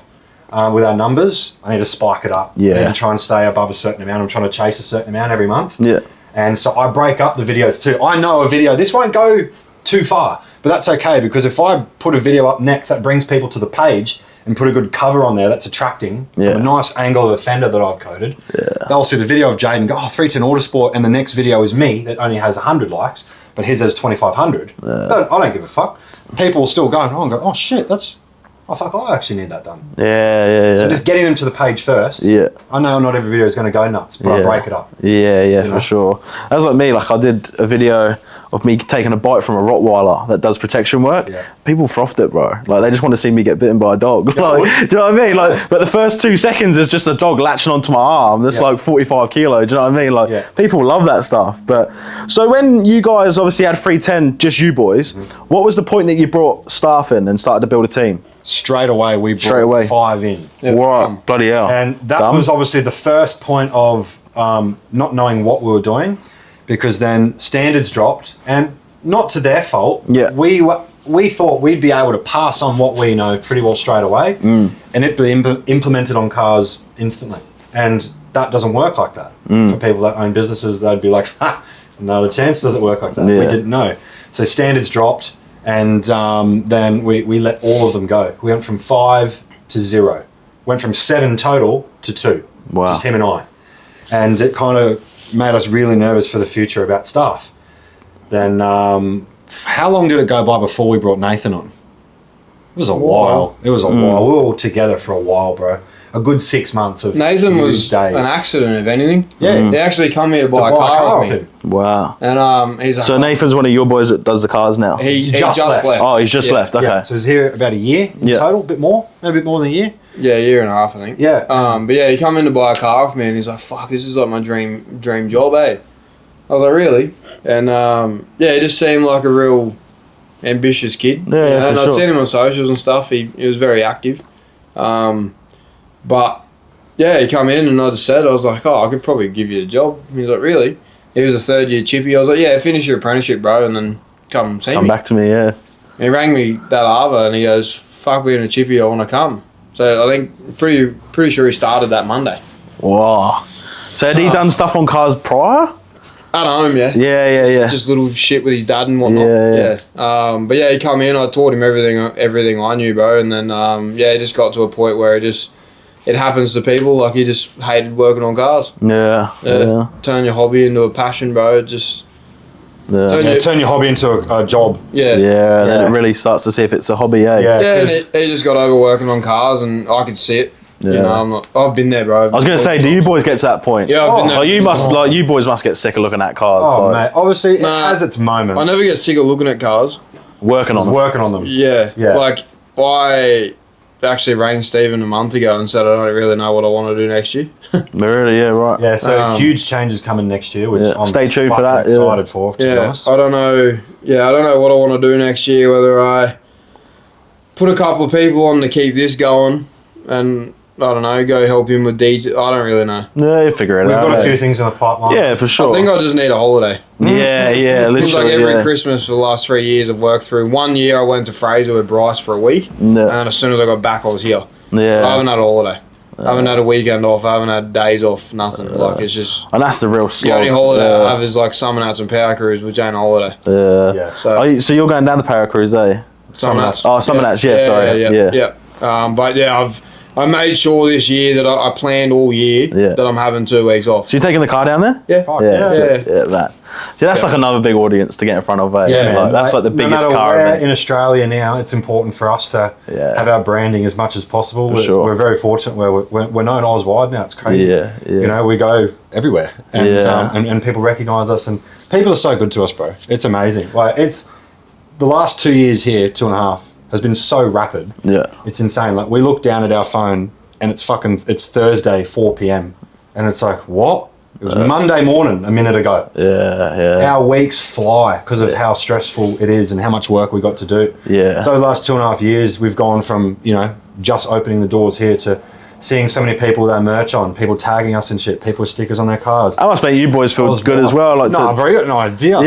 with our numbers, I need to spike it up. I need to try and stay above a certain amount. I'm trying to chase a certain amount every month. And so I break up the videos too. I know a video, this won't go too far, but that's okay because if I put a video up next that brings people to the page and put a good cover on there that's attracting from a nice angle of a fender that I've coded, they'll see the video of Jayden and go, oh, 310 Autosport, and the next video is me that only has 100 likes, but his has 2,500. I don't give a fuck. People will still go, oh shit, that's oh, fuck, I actually need that done. Yeah. So just getting them to the page first. Yeah. I know not every video is going to go nuts, but I break it up. Yeah, for sure. That was like me. Like I did a video of me taking a bite from a Rottweiler that does protection work. Yeah. People frothed it, bro. Like they just want to see me get bitten by a dog. Yeah, like, do you know what I mean? Like, but the first 2 seconds is just a dog latching onto my arm. That's like 45 kilo. Do you know what I mean? Like people love that stuff. But so when you guys obviously had 310, just you boys, what was the point that you brought staff in and started to build a team? Straight away, we brought 5 in. Right, bloody hell. And that was obviously the first point of not knowing what we were doing, because then standards dropped, and not to their fault. Yeah. We thought we'd be able to pass on what we know pretty well straight away, and it be implemented on cars instantly. And that doesn't work like that. For people that own businesses, they'd be like, ha, not a chance does it work like that. We didn't know. So standards dropped, and then we let all of them go. We went from 5 to 0. Went from 7 total to 2. Wow. Just him and I. And it kind of made us really nervous for the future about staff. Then how long did it go by before we brought Nathan on? It was a while. It was a while. We were all together for a while, bro. A good 6 months of Nathan was an accident, if anything. Yeah. He actually come here to buy a car off me. Wow. And he's like, so Nathan's one of your boys that does the cars now? He just left. Oh, he's just left. Okay. Yeah. So he's here about a year in total, a bit more, maybe a bit more than a year. Yeah, a year and a half, I think. Yeah. But yeah, he come in to buy a car off me, and he's like, fuck, this is like my dream job, eh? I was like, really? And he just seemed like a real ambitious kid. Yeah, and I'd seen him on socials and stuff. He was very active. But yeah, he come in, and I just said, I was like, oh, I could probably give you a job. And he's like, really? He was a third-year chippy. I was like, yeah, finish your apprenticeship, bro, and then come see me. Come back to me, yeah. And he rang me that Arva, and he goes, fuck, we're in a chippy, I want to come. So I think pretty sure he started that Monday. Wow. So had he done stuff on cars prior? At home, yeah. Yeah. Just little shit with his dad and whatnot. Yeah. But yeah, he come in, I taught him everything I knew, bro, and then it just got to a point where it happens to people. Like, he just hated working on cars. Yeah. Turn your hobby into a passion, bro. Just turn your hobby into a job. Yeah. Then it really starts to see if it's a hobby, eh? Yeah, and he just got over working on cars, and I could see it. Yeah. You know, I've been there, bro. I was going to say, do you boys get to that point? Yeah, I've been there. You boys must get sick of looking at cars. Oh, mate. Obviously, it has its moments. I never get sick of looking at cars. Working on them. Yeah. Like, I actually rang Steven a month ago and said I don't really know what I want to do next year. Really? Yeah, right. Yeah, so huge changes coming next year, which I'm stay tuned for that. Excited for, to be honest. I don't know. Yeah, I don't know what I want to do next year. Whether I put a couple of people on to keep this going, and I don't know, go help him with details. I don't really know. Yeah, you figure it out. We've got a few things in the pipeline. Yeah, for sure. I think I just need a holiday. Yeah, literally. It's like every Christmas for the last 3 years I've worked through. 1 year I went to Fraser with Bryce for a week, and as soon as I got back I was here. Yeah. I haven't had a holiday. I haven't had a weekend off. I haven't had days off. Nothing. Like, it's just. And that's the real slog. The only holiday I have is like Summer Nats and Power Cruise, which ain't a holiday. Yeah. So you're going down the Power Cruise, eh? Summer Nats. Oh, Summer Nats. Yeah. Sorry. Yeah. But yeah, I made sure this year that I planned all year that I'm having 2 weeks off. So you taking the car down there? Yeah. That. See, that's like another big audience to get in front of. That's like the biggest car event. In Australia now, it's important for us to have our branding as much as possible. We're very fortunate where we're known Auswide now. It's crazy. You know, we go everywhere, and people recognise us, and people are so good to us, bro. It's amazing. Like, it's the last 2 years here, 2.5, has been so rapid. Yeah, it's insane. Like, we look down at our phone and it's Thursday 4 p.m. and it's like, what? It was Monday morning a minute ago. Yeah. Our weeks fly because of how stressful it is and how much work we got to do. Yeah. So the last 2.5 years, we've gone from, just opening the doors here to seeing so many people with our merch on, people tagging us and shit, people with stickers on their cars. I must make you boys feel good as well. Bro, you got no idea.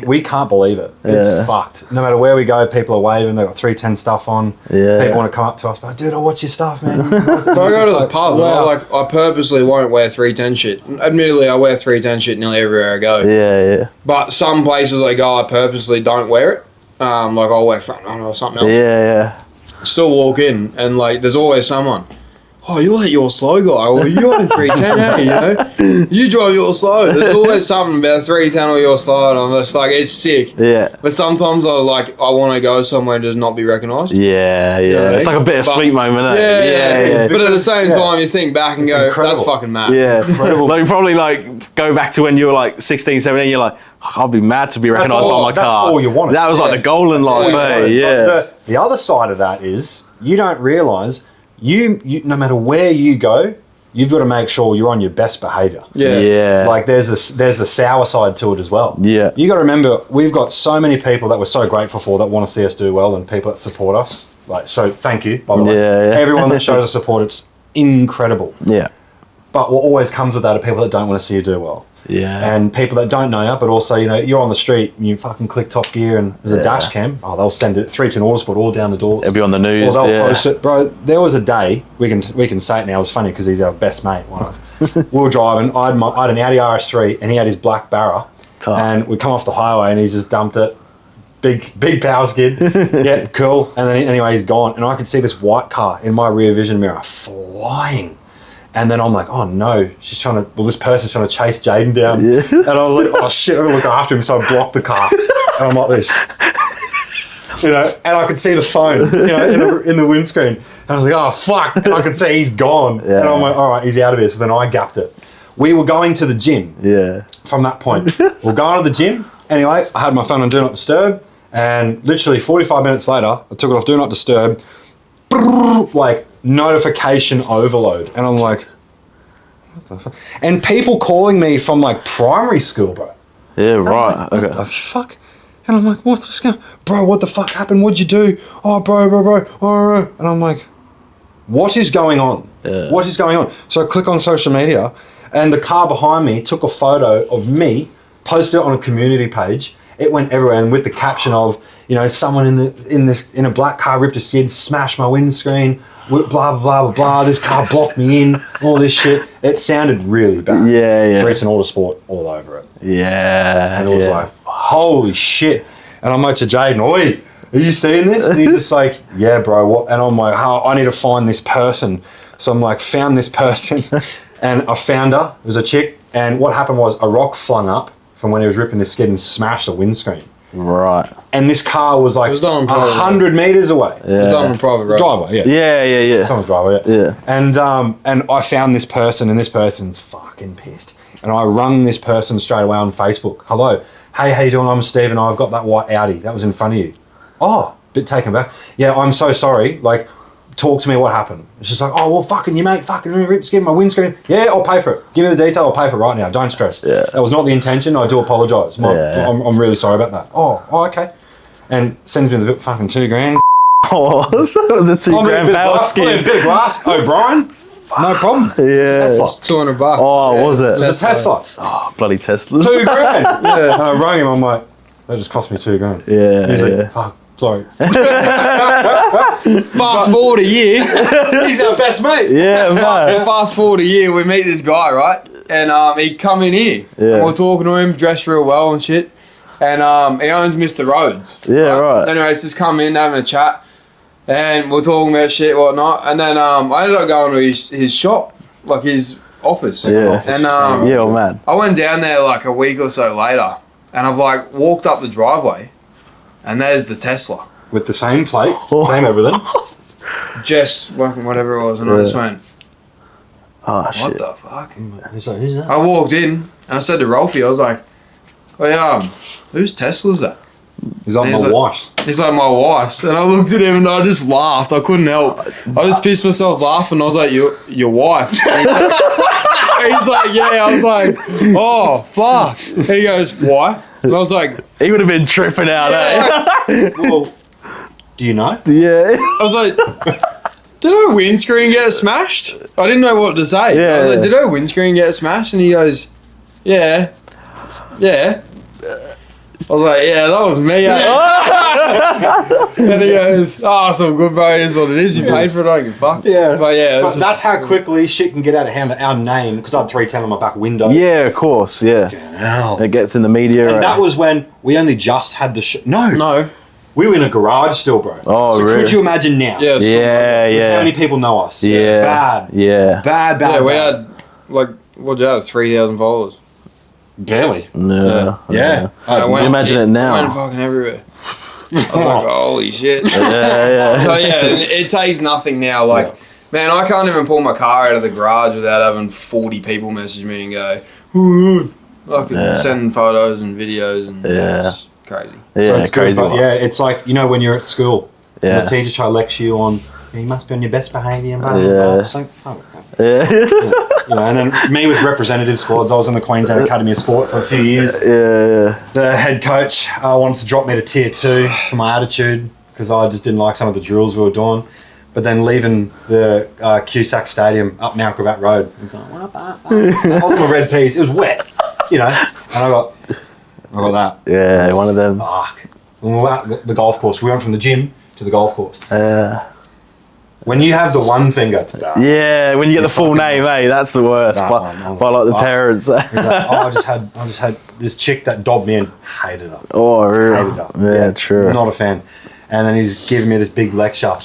We can't believe it. It's fucked. No matter where we go, people are waving. They've got 310 stuff on. People want to come up to us, but dude, I watch your stuff, man. But I go to the pub. I purposely won't wear 310 shit. Admittedly, I wear 310 shit nearly everywhere I go. Yeah. But some places I go, I purposely don't wear it. Like, I'll wear front runner or something else. Yeah. Still walk in and like there's always someone. oh, you let your slow guy, or you're on 310, hey, you know? You drive your slow. There's always something about 310 or your slow, and I'm just like, it's sick. Yeah. But sometimes I want to go somewhere and just not be recognised. Yeah. You know? It's like a bit of sweet moment, isn't it? Yeah. But at the same time, you think back and go, incredible. That's fucking mad. Yeah. Incredible. Like, probably like go back to when you were like 16, 17, you're like, I'll be mad to be recognised by my car. That's all you wanted. That was like the goal in life, yeah. The other side of that is you don't realise you no matter where you go, you've got to make sure you're on your best behaviour. Yeah. Like there's the sour side to it as well. Yeah. You got to remember we've got so many people that we're so grateful for that want to see us do well and people that support us. Like so, thank you by the way. Everyone that shows us support, it's incredible. Yeah. But what always comes with that are people that don't want to see you do well. Yeah. And people that don't know you, but also, you know, you're on the street and you fucking click Top Gear and there's a dash cam. Oh, they'll send it 310 Autosport all down the door. It'll be on the news. Or they'll post it. Bro, there was a day, we can say it now, it was funny because he's our best mate. We were driving, I had an Audi RS3 and he had his black Barra. Tough. And we come off the highway and he's just dumped it. Big power skid. Yeah, cool. And then anyway, he's gone. And I could see this white car in my rear vision mirror flying. And then I'm like, oh no, this person's trying to chase Jayden down. Yeah. And I was like, oh shit, I'm gonna look after him. So I blocked the car. And I'm like this. You know, and I could see the phone, you know, in the windscreen. And I was like, oh fuck. And I could see he's gone. Yeah. And I'm like, all right, he's out of here. So then I gapped it. We were going to the gym. Yeah. From that point. We're going to the gym. Anyway, I had my phone on Do Not Disturb. And literally 45 minutes later, I took it off Do Not Disturb. Like, notification overload. And I'm like, what the fuck? And people calling me from like primary school, bro. Yeah, right. Like, what the fuck? And I'm like, what's going on? Bro, what the fuck happened? What'd you do? Oh, bro. Oh. And I'm like, what is going on? Yeah. What is going on? So I click on social media and the car behind me took a photo of me, posted it on a community page. It went everywhere, and with the caption of, you know, someone in a black car ripped a skid, smashed my windscreen, blah blah blah blah. This car blocked me in, all this shit. It sounded really bad. Yeah. Brits and Autosport all over it. Yeah. And it was like, holy shit. And I'm like to Jayden, oi, are you seeing this? And he's just like, yeah, bro. What? And I'm like, oh, I need to find this person. So I'm like, found this person, and I found her. It was a chick, and what happened was a rock flung up from when he was ripping the skid and smashed the windscreen. Right. And this car was like 100 metres away. Yeah. It was done on private road. Driveway, Yeah. Someone's driveway, yeah. And I found this person, and this person's fucking pissed. And I rung this person straight away on Facebook. Hello. Hey, how you doing? I'm Steve, and I've got that white Audi. That was in front of you. Oh, bit taken back. Yeah, I'm so sorry. Like, talk to me, what happened? It's just like, oh, well, fucking you, mate, fucking ripped skin, my windscreen. Yeah, I'll pay for it. Give me the detail, I'll pay for it right now. Don't stress. Yeah. That was not the intention. I do apologise. I'm really sorry about that. Oh, okay. And sends me the fucking $2,000. Oh, that was a $2,000 power skin. A bit of glass. O'Brien. No problem. Yeah. It's $200. Oh, was it? It was a Tesla. Oh, bloody Tesla. $2,000. Yeah. And I rang him, I'm like, that just cost me $2,000. Yeah. He's like, fuck. Sorry. Fast forward a year. He's our best mate. Yeah, man. Fast forward a year, we meet this guy, right? And he come in here. Yeah. And we're talking to him, dressed real well and shit. And he owns Mr. Rhodes. Yeah, right. Anyways, just come in, having a chat. And we're talking about shit and whatnot. And then I ended up going to his shop, like his office. Yeah. And man. I went down there like a week or so later. And I've like walked up the driveway. And there's the Tesla. With the same plate, same everything. Jess, whatever it was, and I just went, oh, shit. What the fuck? He's like, who's that? I walked in, and I said to Rolfie, I was like, oh yeah, whose Tesla's that? He's like, my wife's. He's like, my wife's. And I looked at him, and I just laughed. I couldn't help. I just pissed myself laughing. I was like, your wife? He's like, yeah. I was like, oh, fuck. And he goes, why? And I was like... He would have been tripping out, eh? Well, do you know? Yeah. I was like, did our windscreen get smashed? I didn't know what to say. Yeah. I was like, did our windscreen get smashed? And he goes, yeah. I was like, yeah, that was me. And he goes, oh, it's all good, bro. It is what it is. You paid for it, I don't give a fuck. Yeah. But yeah. But that's how quickly shit can get out of hand. Our name, because I had 310 on my back window. Yeah, of course, yeah. Hell. It gets in the media. And that was when we only just had the show. No. We were in a garage still, bro. Oh, so really? Could you imagine now? Yeah. How many people know us? Yeah. Bad. Yeah, we had, like, what'd you have, 3,000 followers? Barely. Yeah. Imagine it now. I went fucking everywhere. I was like, holy shit. Yeah. So, yeah, it takes nothing now. Like, man, I can't even pull my car out of the garage without having 40 people message me and go, fucking send photos and videos and it's crazy. Yeah, so it's crazy. Good, but it's like, you know, when you're at school, yeah. and the teacher try to lecture you on, you must be on your best behaviour and blah, blah, blah. So, You know, and then me with representative squads, I was in the Queensland Academy of Sport for a few years. The head coach wanted to drop me to tier 2 for my attitude because I just didn't like some of the drills we were doing. But then leaving the Cusack Stadium up Mount Gravatt Road, I was on my red peas. It was wet, you know, and I got that. Yeah, one of them. Fuck. When we were at the golf course, we went from the gym to the golf course. When you have the one finger to that. Yeah, when you get the full name, that's the worst. By like the parents. Like, I just had this chick that dobbed me and hated her. Oh, really? Hated her. Yeah, true. Not a fan. And then he's giving me this big lecture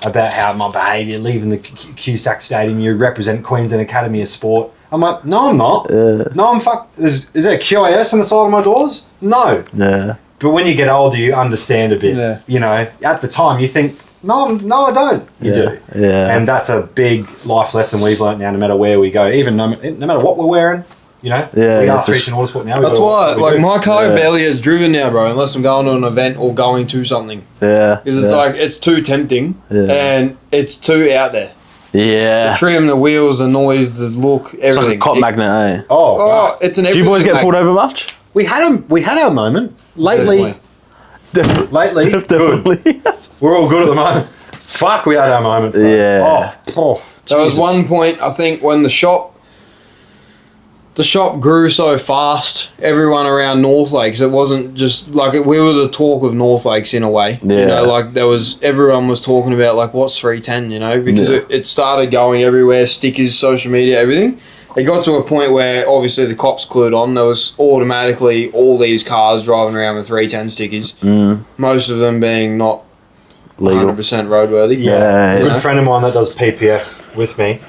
about how my behaviour, leaving the Cusack Stadium, you represent Queensland Academy of Sport. I'm like, no, I'm not. No, I'm Is there a QAS on the side of my doors? No. Yeah. But when you get older, you understand a bit. Yeah. You know, at the time, you think, no, I don't. You do. Yeah. And that's a big life lesson we've learnt now, no matter where we go. Even no matter what we're wearing, you know? We are 310 Autosport now. That's why, like, my car barely has driven now, bro, unless I'm going to an event or going to something. Yeah. Because it's like, it's too tempting and it's too out there. Yeah. The trim, the wheels, the noise, the look, everything. It's like a cop magnet, eh? Oh, it's an Do you boys get pulled over much? We had our moment. Lately, Definitely. good. We're all good at the moment. Fuck, we had our moments. Though. Yeah. There was one point, I think, when the shop grew so fast, everyone around North Lakes, it wasn't just, like, we were the talk of North Lakes in a way. Yeah. You know, like, everyone was talking about, like, what's 310, you know, because it started going everywhere, stickers, social media, everything. It got to a point where, obviously, the cops clued on. There was automatically all these cars driving around with 310 stickers, most of them being not legal. 100% roadworthy. Yeah. A good friend of mine that does PPF with me,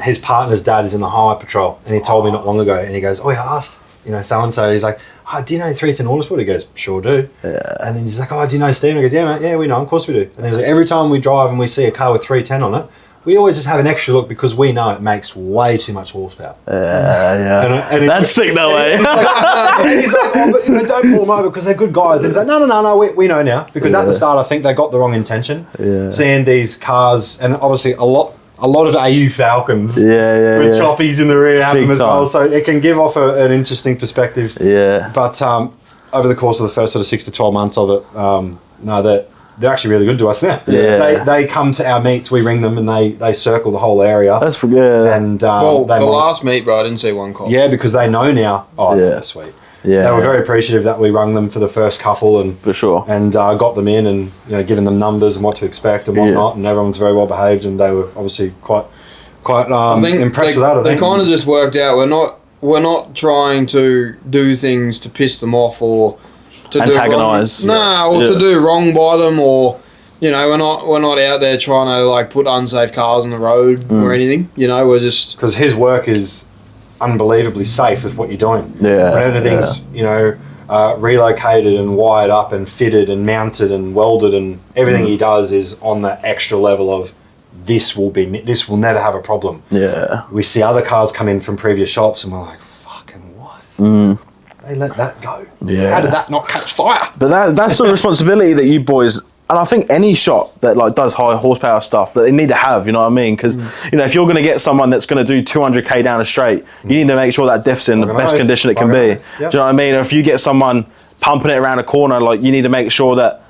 his partner's dad is in the highway patrol, and he told me not long ago, and he goes, I asked, you know, so-and-so, he's like, do you know 310 Autosport? He goes, sure do. Yeah. And then he's like, do you know Steven? He goes, yeah, mate, yeah, we know him, of course we do. And he's like, every time we drive and we see a car with 310 on it, we always just have an extra look because we know it makes way too much horsepower. And that's sick that way. And he's like, but you know, don't pull them over because they're good guys. And he's like, no, we know now. Because at the start, I think they got the wrong intention. Yeah. Seeing these cars, and obviously a lot of AU Falcons with choppies in the rear have them as well. So it can give off an interesting perspective. Yeah. But over the course of the first sort of 6 to 12 months of it, they're actually really good to us now. Yeah. They come to our meets, we ring them, and they circle the whole area. That's pretty good. And the last meet, bro, I didn't see one call. Yeah, because they know now. Oh, that's sweet. Yeah. They were very appreciative that we rung them for the first couple, and for sure, and got them in, and you know, giving them numbers and what to expect and whatnot, and everyone's very well behaved, and they were obviously quite I think impressed with that. I think they kind of just worked out. We're not trying to do things to piss them off or to antagonise. To do wrong by them, or you know, we're not out there trying to like put unsafe cars on the road or anything. You know, we're just because his work is unbelievably safe with what you're doing. Yeah, when everything's you know relocated and wired up and fitted and mounted and welded, and everything he does is on the extra level of this will never have a problem. Yeah, we see other cars come in from previous shops and we're like, fucking what? They let that go. Yeah. How did that not catch fire? But that's the responsibility that you boys, and I think any shop that like does high horsepower stuff, that they need to have, you know what I mean? Because you know, if you're going to get someone that's going to do 200k down a straight, you need to make sure that diff's in the best condition it can be. Yep. Do you know what I mean? Or if you get someone pumping it around a corner, like you need to make sure that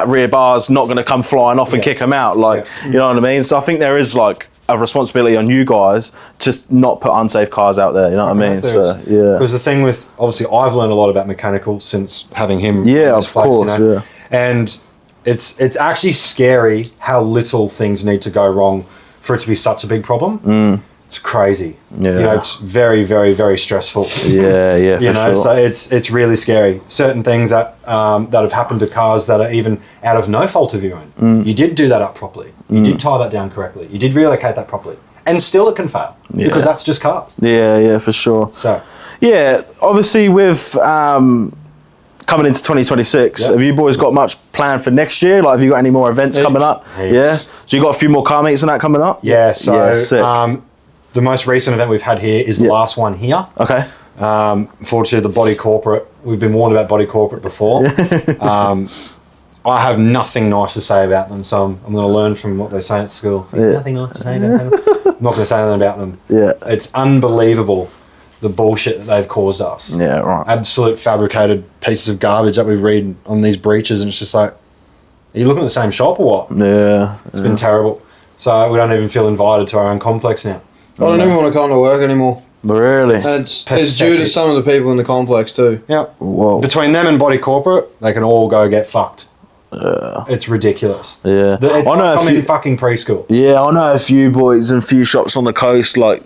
rear bar's not going to come flying off and kick them out. Like, you know what I mean? So I think there is like a responsibility on you guys to not put unsafe cars out there, you know what I mean? So because the thing with, obviously I've learned a lot about mechanical since having him. Yeah, of course, you know? And it's actually scary how little things need to go wrong for it to be such a big problem. it's crazy. Yeah. You know, it's very, very, very stressful. Yeah, yeah, for you know, sure. So it's really scary. Certain things that have happened to cars that are even out of no fault of your own. You did do that up properly. You did tie that down correctly. You did relocate that properly. And still it can fail. Yeah. Because that's just cars. Yeah, yeah, for sure. So. Yeah, obviously with coming into 2026, have you boys got much planned for next year? Like, have you got any more events coming up? Yeah. So you got a few more car meets and that coming up? Yeah, so yeah, sick. The most recent event we've had here is the last one here. Okay. Unfortunately, the Body Corporate, we've been warned about Body Corporate before. I have nothing nice to say about them, so I'm going to learn from what they say at school. Nothing nice to say about them. I'm not going to say anything about them. Yeah. It's unbelievable, the bullshit that they've caused us. Yeah, right. Absolute fabricated pieces of garbage that we read on these breaches, and it's just like, are you looking at the same shop or what? Yeah. It's been terrible. So we don't even feel invited to our own complex now. I don't even want to come to work anymore. Really? And it's due to some of the people in the complex too. Yeah. Whoa. Between them and Body Corporate, they can all go get fucked. It's ridiculous. Yeah. It's like in fucking preschool. Yeah, I know a few boys and a few shops on the coast, like,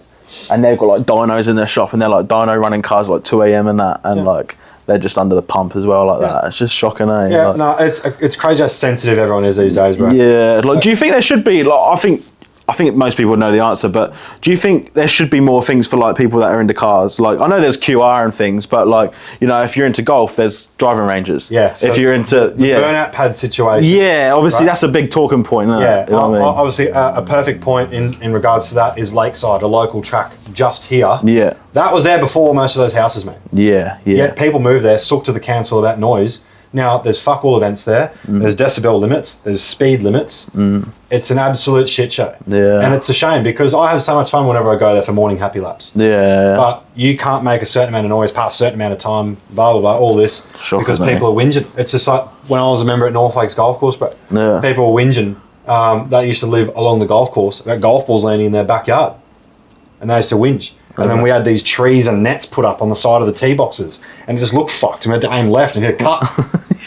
and they've got like dynos in their shop, and they're like dyno running cars like 2 a.m. and that, and like they're just under the pump as well, like that. It's just shocking, eh? Yeah, like, no, it's crazy how sensitive everyone is these days, bro. Yeah, like, do you think there should be like? I think most people know the answer, but do you think there should be more things for like people that are into cars? Like, I know there's QR and things, but like, you know, if you're into golf, there's driving ranges. Yeah. So if you're into burnout pad situation. Yeah, obviously that's a big talking point. Isn't it? You know what I mean? Obviously a perfect point in regards to that is Lakeside, a local track just here. Yeah. That was there before most of those houses, mate. Yeah, yeah. Yet people move there, sook to the council about noise. Now, there's fuck all events there. There's decibel limits. There's speed limits. It's an absolute shit show. Yeah. And it's a shame because I have so much fun whenever I go there for morning happy laps. Yeah. But you can't make a certain amount of noise past a certain amount of time, blah, blah, blah, all this. Shocking, because mate. people are whinging. It's just like when I was a member at North Lakes Golf Course, but people were whinging that used to live along the golf course about golf balls landing in their backyard. And they used to whinge. And then we had these trees and nets put up on the side of the tee boxes, and it just looked fucked. And we had to aim left and hit a cut,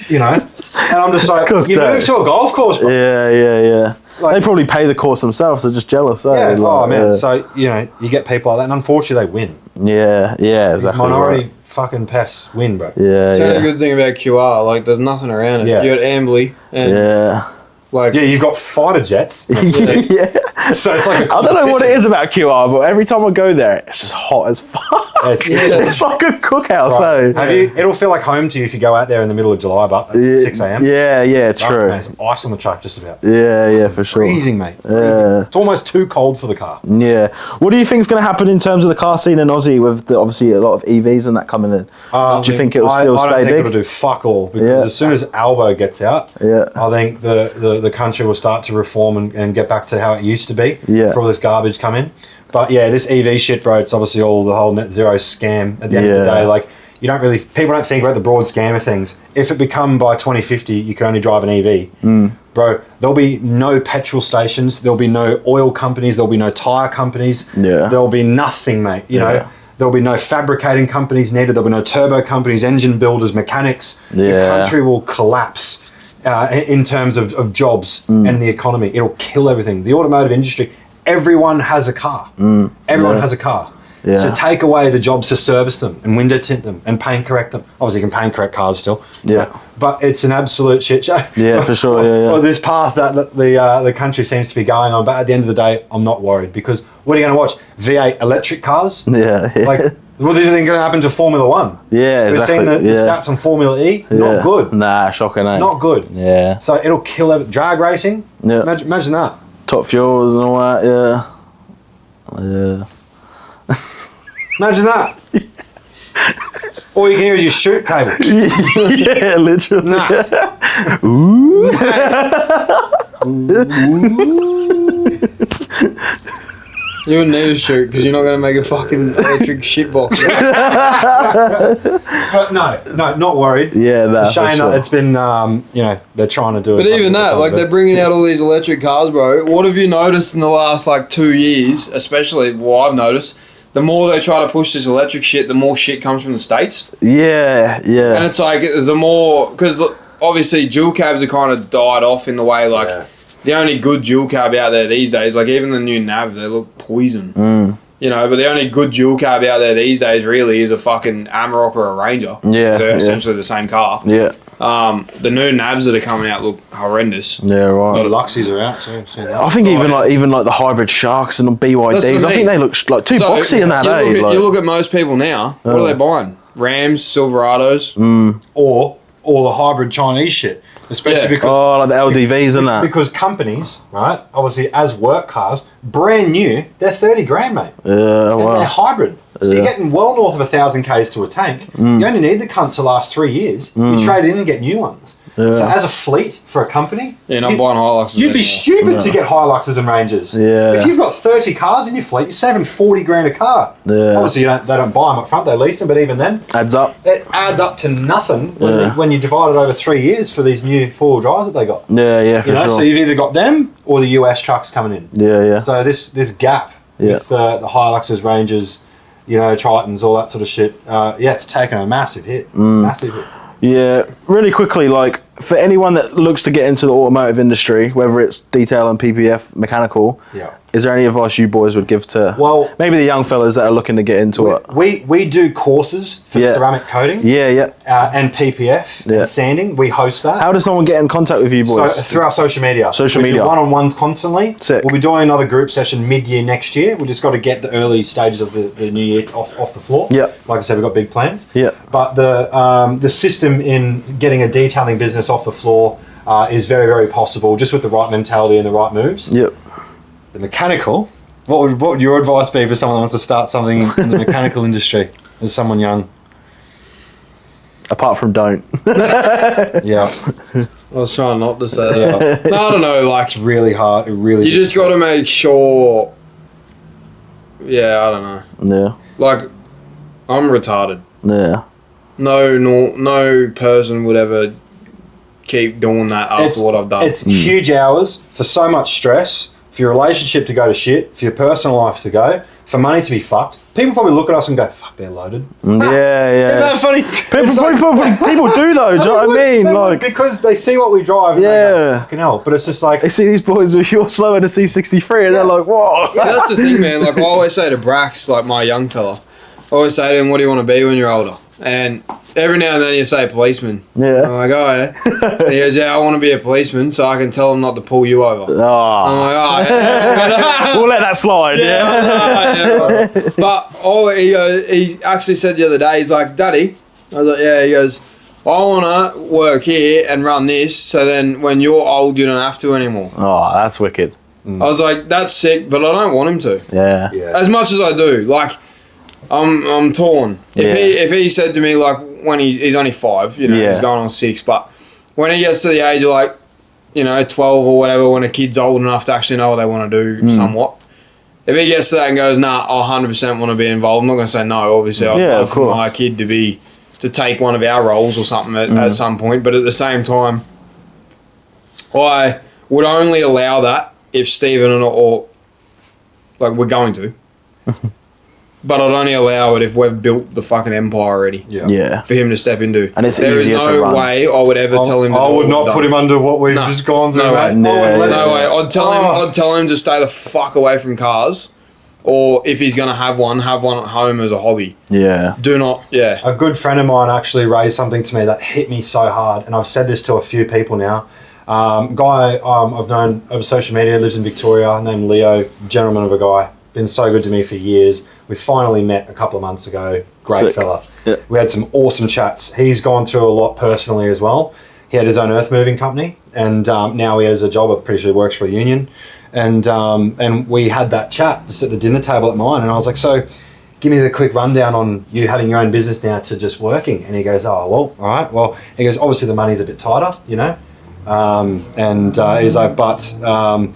you know. And I'm just like, you moved to a golf course, bro. Yeah. Like, they probably pay the course themselves. They're just jealous. Yeah. Like, oh man. So you know, you get people like that, and unfortunately, they win. Yeah. Exactly. Minority fucking pests win, bro. Yeah. It's the only good thing about QR. Like, there's nothing around it. Yeah. You got Ambly. And like, yeah, you've got fighter jets. Yeah. So it's like I don't know what it is about QR, but every time I go there, it's just hot as fuck. It's like a cookhouse. Right. Have you? It'll feel like home to you if you go out there in the middle of July, but at 6 a.m. Yeah, true. Man, some ice on the track, just about. Yeah, for sure. Freezing, mate. Yeah. It's almost too cold for the car. Yeah. What do you think's going to happen in terms of the car scene in Aussie with obviously a lot of EVs and that coming in? Do you think it'll still stay big? I don't think it'll do fuck all because as soon as Albo gets out, I think the country will start to reform and get back to how it used to be. Yeah. For all this garbage come in. But yeah, this EV shit, bro, it's obviously all the whole net zero scam at the end of the day. Like, people don't think about the broad scheme of things. If it become by 2050, you can only drive an EV. Bro, there'll be no petrol stations. There'll be no oil companies. There'll be no tyre companies. Yeah. There'll be nothing, mate. You know, there'll be no fabricating companies needed. There'll be no turbo companies, engine builders, mechanics. The country will collapse in terms of jobs and the economy. It'll kill everything. The automotive industry, everyone has a car. Everyone has a car. Yeah. So take away the jobs to service them and window tint them and paint correct them. Obviously, you can paint correct cars still. Yeah. But it's an absolute shit show. Yeah, for sure. Yeah. Or this path that the country seems to be going on. But at the end of the day, I'm not worried because what are you going to watch? V8 electric cars? Yeah. Like, what do you think is going to happen to Formula One? Yeah, exactly. We've seen the stats on Formula E. Not good. Nah, shocking, eh? Not good. Yeah. So it'll kill drag racing. Yeah. Imagine that. Top fuels and all that, yeah. Imagine that. All you can hear is your shoot cable. Yeah, literally. Nah. Ooh. You wouldn't need a shoot because you're not going to make a fucking electric shit box. But no, not worried. Yeah, it's a shame sure. that it's been, they're trying to do it. But even that, like, they're bringing out all these electric cars, bro. What have you noticed in the last, 2 years, especially, I've noticed, the more they try to push this electric shit, the more shit comes from the States. Yeah. And it's like, the more, because obviously dual cabs are kind of died off in the way, the only good dual cab out there these days, like even the new Nav, they look poison. But the only good dual cab out there these days really is a fucking Amarok or a Ranger. Yeah, they're essentially the same car. Yeah. The new Navs that are coming out look horrendous. Yeah, right. A lot of Luxies are out too. I think even like the hybrid Sharks and the BYDs, I think they look like too boxy in that. You look at most people now. What are they buying? Rams, Silverados, or the hybrid Chinese shit. Especially because like the LDVs and that. Because companies, right? Obviously, as work cars, brand new, they're 30 grand, mate. Yeah, and they're hybrid. So you're getting well north of 1,000 Ks to a tank. You only need the cunt to last 3 years. You trade it in and get new ones. Yeah. So as a fleet for a company, you're not buying Hiluxes. You'd be stupid to get Hiluxes and Rangers. Yeah. If you've got 30 cars in your fleet, you're saving 40 grand a car. Yeah. Obviously, they don't buy them up front; they lease them. But even then, adds up. It adds up to nothing when you divide it over 3 years for these new 4-wheel drives that they got. Yeah, for sure. So you've either got them or the US trucks coming in. Yeah. So this gap with the Hiluxes, Rangers, Tritons, all that sort of shit. It's taken a massive hit. Massive hit. Yeah, really quickly, like for anyone that looks to get into the automotive industry, whether it's detail and PPF mechanical, is there any advice you boys would give to maybe the young fellas that are looking to get into it? We do courses for ceramic coating. And PPF and sanding. We host that. How does someone get in contact with you boys? So through our social media. We do one-on-ones constantly. Sick. We'll be doing another group session mid-year next year. We just got to get the early stages of the new year off the floor. Yeah. Like I said, we've got big plans. Yeah. But the system in getting a detailing business off the floor is very, very possible, just with the right mentality and the right moves. Yep. The mechanical, what would your advice be for someone that wants to start something in the mechanical industry as someone young? Apart from don't. Yeah. I was trying not to say that. No, I don't know. Like, it's really hard. You just got to make sure. Yeah, I don't know. Yeah. Like, I'm retarded. Yeah. No person would ever keep doing that after what I've done. It's huge hours for so much stress, for your relationship to go to shit, for your personal life to go, for money to be fucked. People probably look at us and go, "Fuck, they're loaded." Yeah. Isn't that funny? People do though. Do you know what I mean? Like, because they see what we drive. And they go, fucking hell. But it's just like they see these boys with your slow in a C63, and they're like, "Whoa." Yeah, that's the thing, man. Like I always say to Brax, like my young fella, I always say to him, "What do you want to be when you're older?" And every now and then you say policeman. Yeah. I'm like, oh yeah. And he goes, yeah, I want to be a policeman so I can tell them not to pull you over. Oh. I'm like, oh yeah. We'll let that slide. Yeah. But he actually said the other day, he's like, Daddy. I was like, yeah. He goes, I want to work here and run this so then when you're old you don't have to anymore. Oh, that's wicked. I was like, that's sick, but I don't want him to. Yeah. As much as I do, like. I'm torn. If he said to me, like, when he's only 5, he's going on 6, but when he gets to the age of, like, 12 or whatever, when a kid's old enough to actually know what they want to do somewhat, if he gets to that and goes, nah, I 100% want to be involved, I'm not going to say no, obviously. I'd love for my kid to take one of our roles or something at some point, but at the same time, I would only allow that if Steven or we're going to. But I'd only allow it if we've built the fucking empire already. Yeah. For him to step into. And it's there is no way I would ever tell him. I would not put him under what we've just gone through. No way. No way. I'd tell him to stay the fuck away from cars, or if he's gonna have one at home as a hobby. Yeah. Do not. Yeah. A good friend of mine actually raised something to me that hit me so hard, and I've said this to a few people now. Guy I've known over social media, lives in Victoria, named Leo, gentleman of a guy. Been so good to me for years. We finally met a couple of months ago. Great fella. Yeah. We had some awesome chats. He's gone through a lot personally as well. He had his own earth moving company, and now he has a job. I'm pretty sure he works for a union. And we had that chat just at the dinner table at mine, and I was like, so give me the quick rundown on you having your own business now to just working. And he goes, oh, well, all right. Well, he goes, obviously the money's a bit tighter, he's like, but...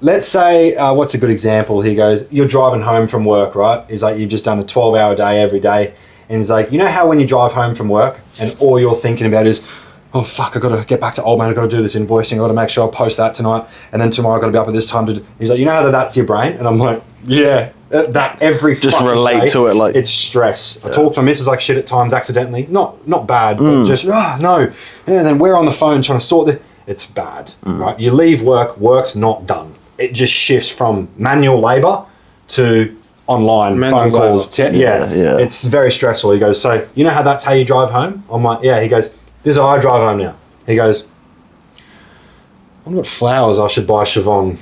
let's say, what's a good example? He goes, you're driving home from work, right? He's like, you've just done a 12-hour day every day. And he's like, how when you drive home from work and all you're thinking about is, oh, fuck, I've got to get back to old man. I've got to do this invoicing. I've got to make sure I post that tonight. And then tomorrow I've got to be up at this time to do... He's like, how that's your brain? And I'm like, yeah, that every just relate day, to it. Like it's stress. I talk to my missus like shit at times accidentally. Not bad, but just, no. And then we're on the phone trying to sort it. It's bad, right? You leave work, work's not done. It just shifts from manual labour to online, Mental phone calls. Yeah. It's very stressful. He goes, so you know how that's how you drive home? I'm like, yeah. He goes, this is how I drive home now. He goes, I wonder what flowers I should buy Siobhan.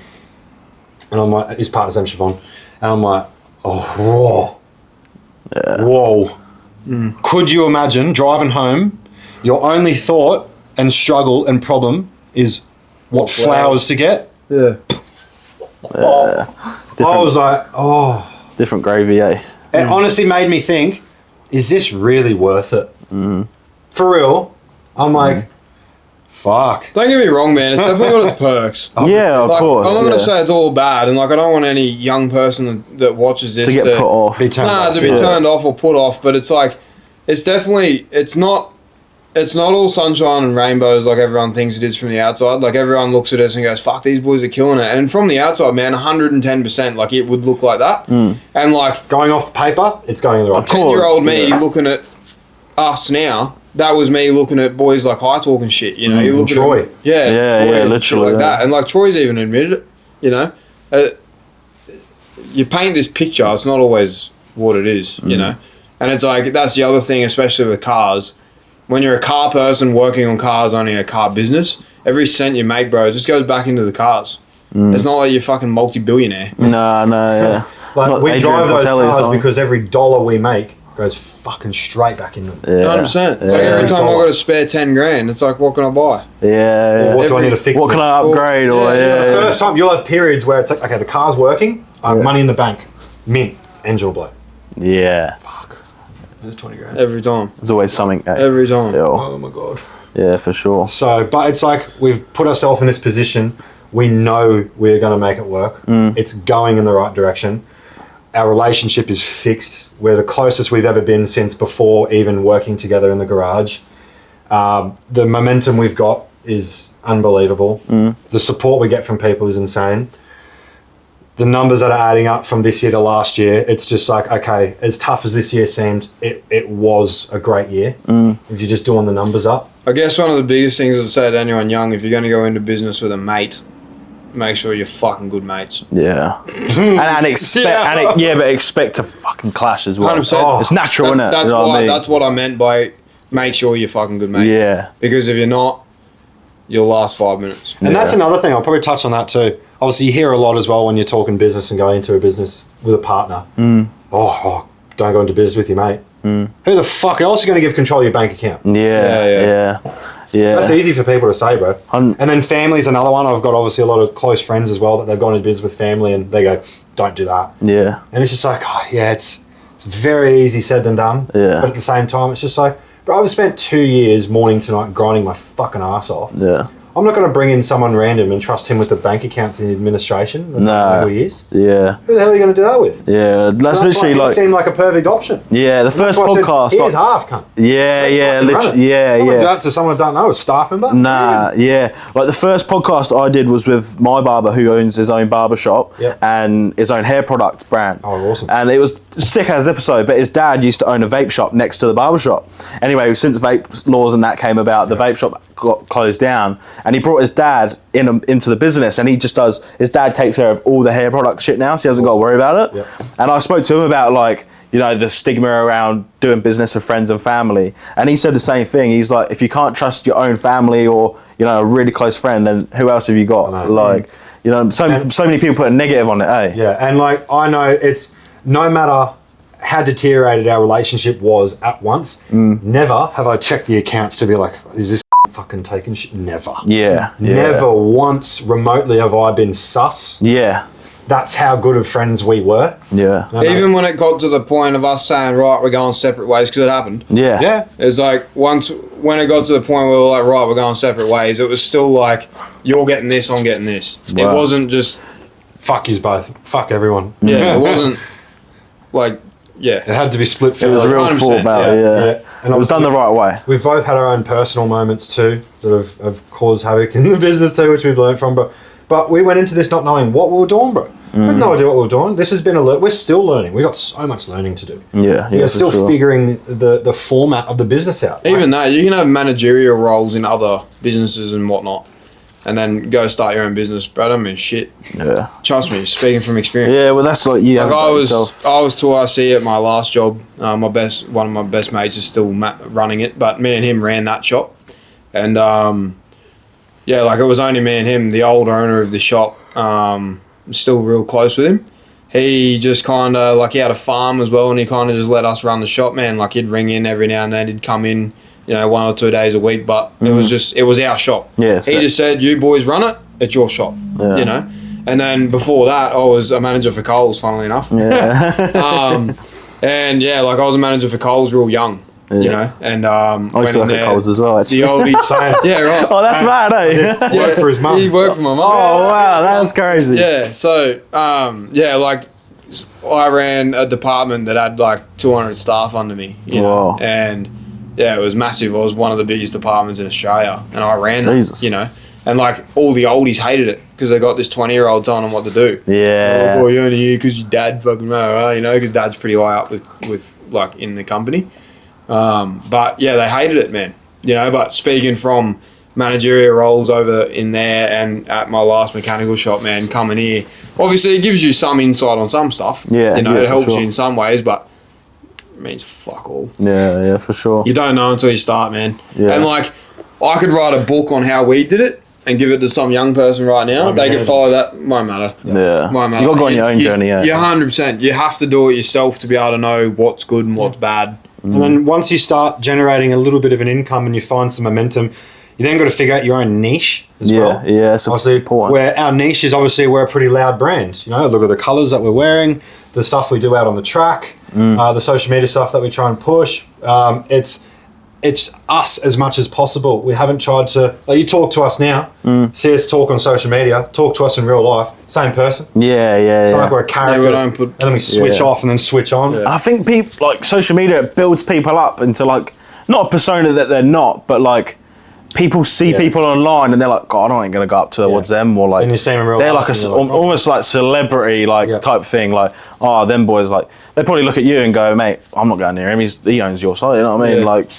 And I'm like, his partner's name Siobhan. And I'm like, oh, whoa. Yeah. Whoa. Mm. Could you imagine driving home, your only thought and struggle and problem is what flowers to get? Yeah. I was like, oh. Different gravy, eh? It honestly made me think, is this really worth it? Mm. For real? I'm like, fuck. Don't get me wrong, man. It's definitely got its perks. Yeah, of course. I'm not going to say it's all bad, and like I don't want any young person that watches this to get put off. Be turned off or put off. But it's like, it's definitely, it's not all sunshine and rainbows like everyone thinks it is from the outside. Like everyone looks at us and goes, "Fuck, these boys are killing it." And from the outside, man, 110%, like it would look like that. Mm. And like going off paper, it's going in the right. 10-year-old me looking at us now. That was me looking at boys like High Talk and shit, you know. You look Troy. At Troy yeah, literally like that. And like Troy's even admitted it, you know. You paint this picture, it's not always what it is, you know. And it's like, that's the other thing, especially with cars. When you're a car person working on cars, owning a car business, every cent you make, bro, just goes back into the cars. It's not like you're fucking multi-billionaire. No, yeah. Like we drive those cars because every dollar we make goes fucking straight back in them. 100%. It's like every time I've got a spare 10 grand, it's like, what can I buy? Yeah. Or what do I need to fix? What can I upgrade? The first time, you'll have periods where it's like, okay, the car's working, money in the bank, mint, engine will blow. Yeah. Fuck. There's 20 grand. Every time. There's always something. Every time. Yeah. Oh my God. Yeah, for sure. So, but it's like, we've put ourselves in this position. We know we're going to make it work. It's going in the right direction. Our relationship is fixed. We're the closest we've ever been since before even working together in the garage. The momentum we've got is unbelievable. The support we get from people is insane. The numbers that are adding up from this year to last year, it's just like, okay, as tough as this year seemed, it was a great year. If you're just doing the numbers up. I guess one of the biggest things I'd say to anyone young, if you're going to go into business with a mate, make sure you're fucking good mates. Yeah. and expect to fucking clash as well. 100%. It's natural, isn't it? That's what I meant by make sure you're fucking good mates. Yeah. Because if you're not, you'll last 5 minutes. And that's another thing, I'll probably touch on that too. Obviously, you hear a lot as well when you're talking business and going into a business with a partner. Oh, don't go into business with your mate. Who the fuck else is going to give control of your bank account? Yeah. That's easy for people to say, bro. And then family's another one. I've got obviously a lot of close friends as well that they've gone into business with family and they go, don't do that. Yeah. And it's just like, it's very easy said than done. Yeah. But at the same time, it's just like, bro, I've spent 2 years morning to night grinding my fucking ass off. Yeah. I'm not going to bring in someone random and trust him with the bank accounts and administration. No. Who he is. Yeah. Who the hell are you going to do that with? Yeah. That's literally like. It seemed like a perfect option. Yeah. The first podcast. Here's half, cunt. Yeah. Literally. Yeah. Do that to someone I don't know, a staff member? Nah. Yeah. Like the first podcast I did was with my barber who owns his own barber shop and his own hair product brand. Oh, awesome. And it was sick as episode, but his dad used to own a vape shop next to the barber shop. Anyway, since vape laws and that came about, the vape shop got closed down and he brought his dad into the business and his dad takes care of all the hair product shit now, so he hasn't got to worry about it. And I spoke to him about the stigma around doing business with friends and family, and he said the same thing. He's like, if you can't trust your own family or a really close friend, then who else have you got? So many people put a negative on it, eh? Yeah, and I know it's no matter how deteriorated our relationship was at once, never have I checked the accounts to be like, is this fucking taking shit? Never. Yeah. Never once remotely have I been sus. Yeah. That's how good of friends we were. Yeah. Even when it got to the point of us saying, right, we're going separate ways, because it happened. Yeah. Yeah. It's like, when it got to the point where we were like, right, we're going separate ways, it was still like, you're getting this, I'm getting this. Wow. It wasn't just... Fuck yous both. Fuck everyone. Yeah, it wasn't like... Yeah. It had to be split fairly. It was real thought about it, And it was done the right way. We've both had our own personal moments too that have caused havoc in the business too, which we've learned from. But we went into this not knowing what we were doing, bro. We had no idea what we were doing. This has been we're still learning. We've got so much learning to do. We're still figuring the format of the business out. Even that, you can have managerial roles in other businesses and whatnot. and then go start your own business, bro. I don't mean shit. Yeah. Trust me, speaking from experience. Yeah, well, that's like you. Like I was 2RC at my last job. One of my best mates is still running it, but me and him ran that shop, and yeah, like it was only me and him. The old owner of the shop, still real close with him. He just kind of like he had a farm as well, and he kind of just let us run the shop, man. Like he'd ring in every now and then. He'd come in, 1 or 2 days a week, but it was our shop. Yeah, he just said, "You boys run it. It's your shop." Yeah. And then before that, I was a manager for Coles, funnily enough. Yeah. And yeah, like I was a manager for Coles real young. Yeah. And I used to work at Coles as well, actually. The oldie, yeah, right. Oh, that's mad, eh? He worked for his mum. He worked for my mum. Oh, wow, that's crazy. Yeah, so, yeah, like, I ran a department that had, like, 200 staff under me, you know, and, yeah, it was massive. It was one of the biggest departments in Australia, and I ran them, and, like, all the oldies hated it because they got this 20-year-old telling them what to do. Yeah. Like, oh, you're only here because your dad fucking, because dad's pretty high up with, like, in the company. But yeah, they hated it, man. But speaking from managerial roles over in there and at my last mechanical shop, man, coming here, obviously it gives you some insight on some stuff. Yeah, it helps you in some ways, but it means fuck all. Yeah, for sure. You don't know until you start, man. Yeah. And like, I could write a book on how we did it and give it to some young person right now. They could follow that. Won't matter. Yeah. Won't matter. You got to go on your own journey. Yeah. 100%. You have to do it yourself to be able to know what's good and what's bad. And then once you start generating a little bit of an income and you find some momentum, you then got to figure out your own niche as well. Yeah, it's obviously important. Where our niche is obviously we're a pretty loud brand. Look at the colours that we're wearing, the stuff we do out on the track, the social media stuff that we try and push. It's us as much as possible. We haven't tried to, like you talk to us now, see us talk on social media, talk to us in real life, same person. Yeah. It's not like we're a character, and then we switch off and then switch on. Yeah. I think people, like social media builds people up into like, not a persona that they're not, but like people see people online and they're like, God, I ain't going to go up towards them, or like, and you see them in real they're life, like almost like celebrity type thing, like, oh, them boys, like, they probably look at you and go, mate, I'm not going near him, he owns your site, you know what I mean? Like,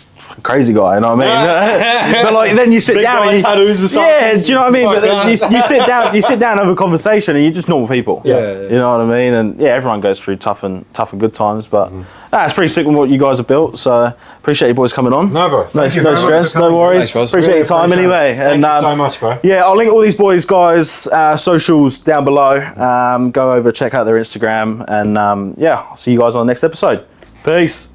crazy guy, you know what I mean? But like, then you sit down and you, do you know what I mean? But then you sit down and have a conversation and you're just normal people. You know what I mean? And yeah, everyone goes through tough and good times, but it's pretty sick with what you guys have built. So appreciate you boys coming on. No, bro. No stress, no worries. Thanks, appreciate your time anyway. Thank you so much, bro. Yeah, I'll link all these boys' socials down below. Go over, check out their Instagram, and I'll see you guys on the next episode. Peace.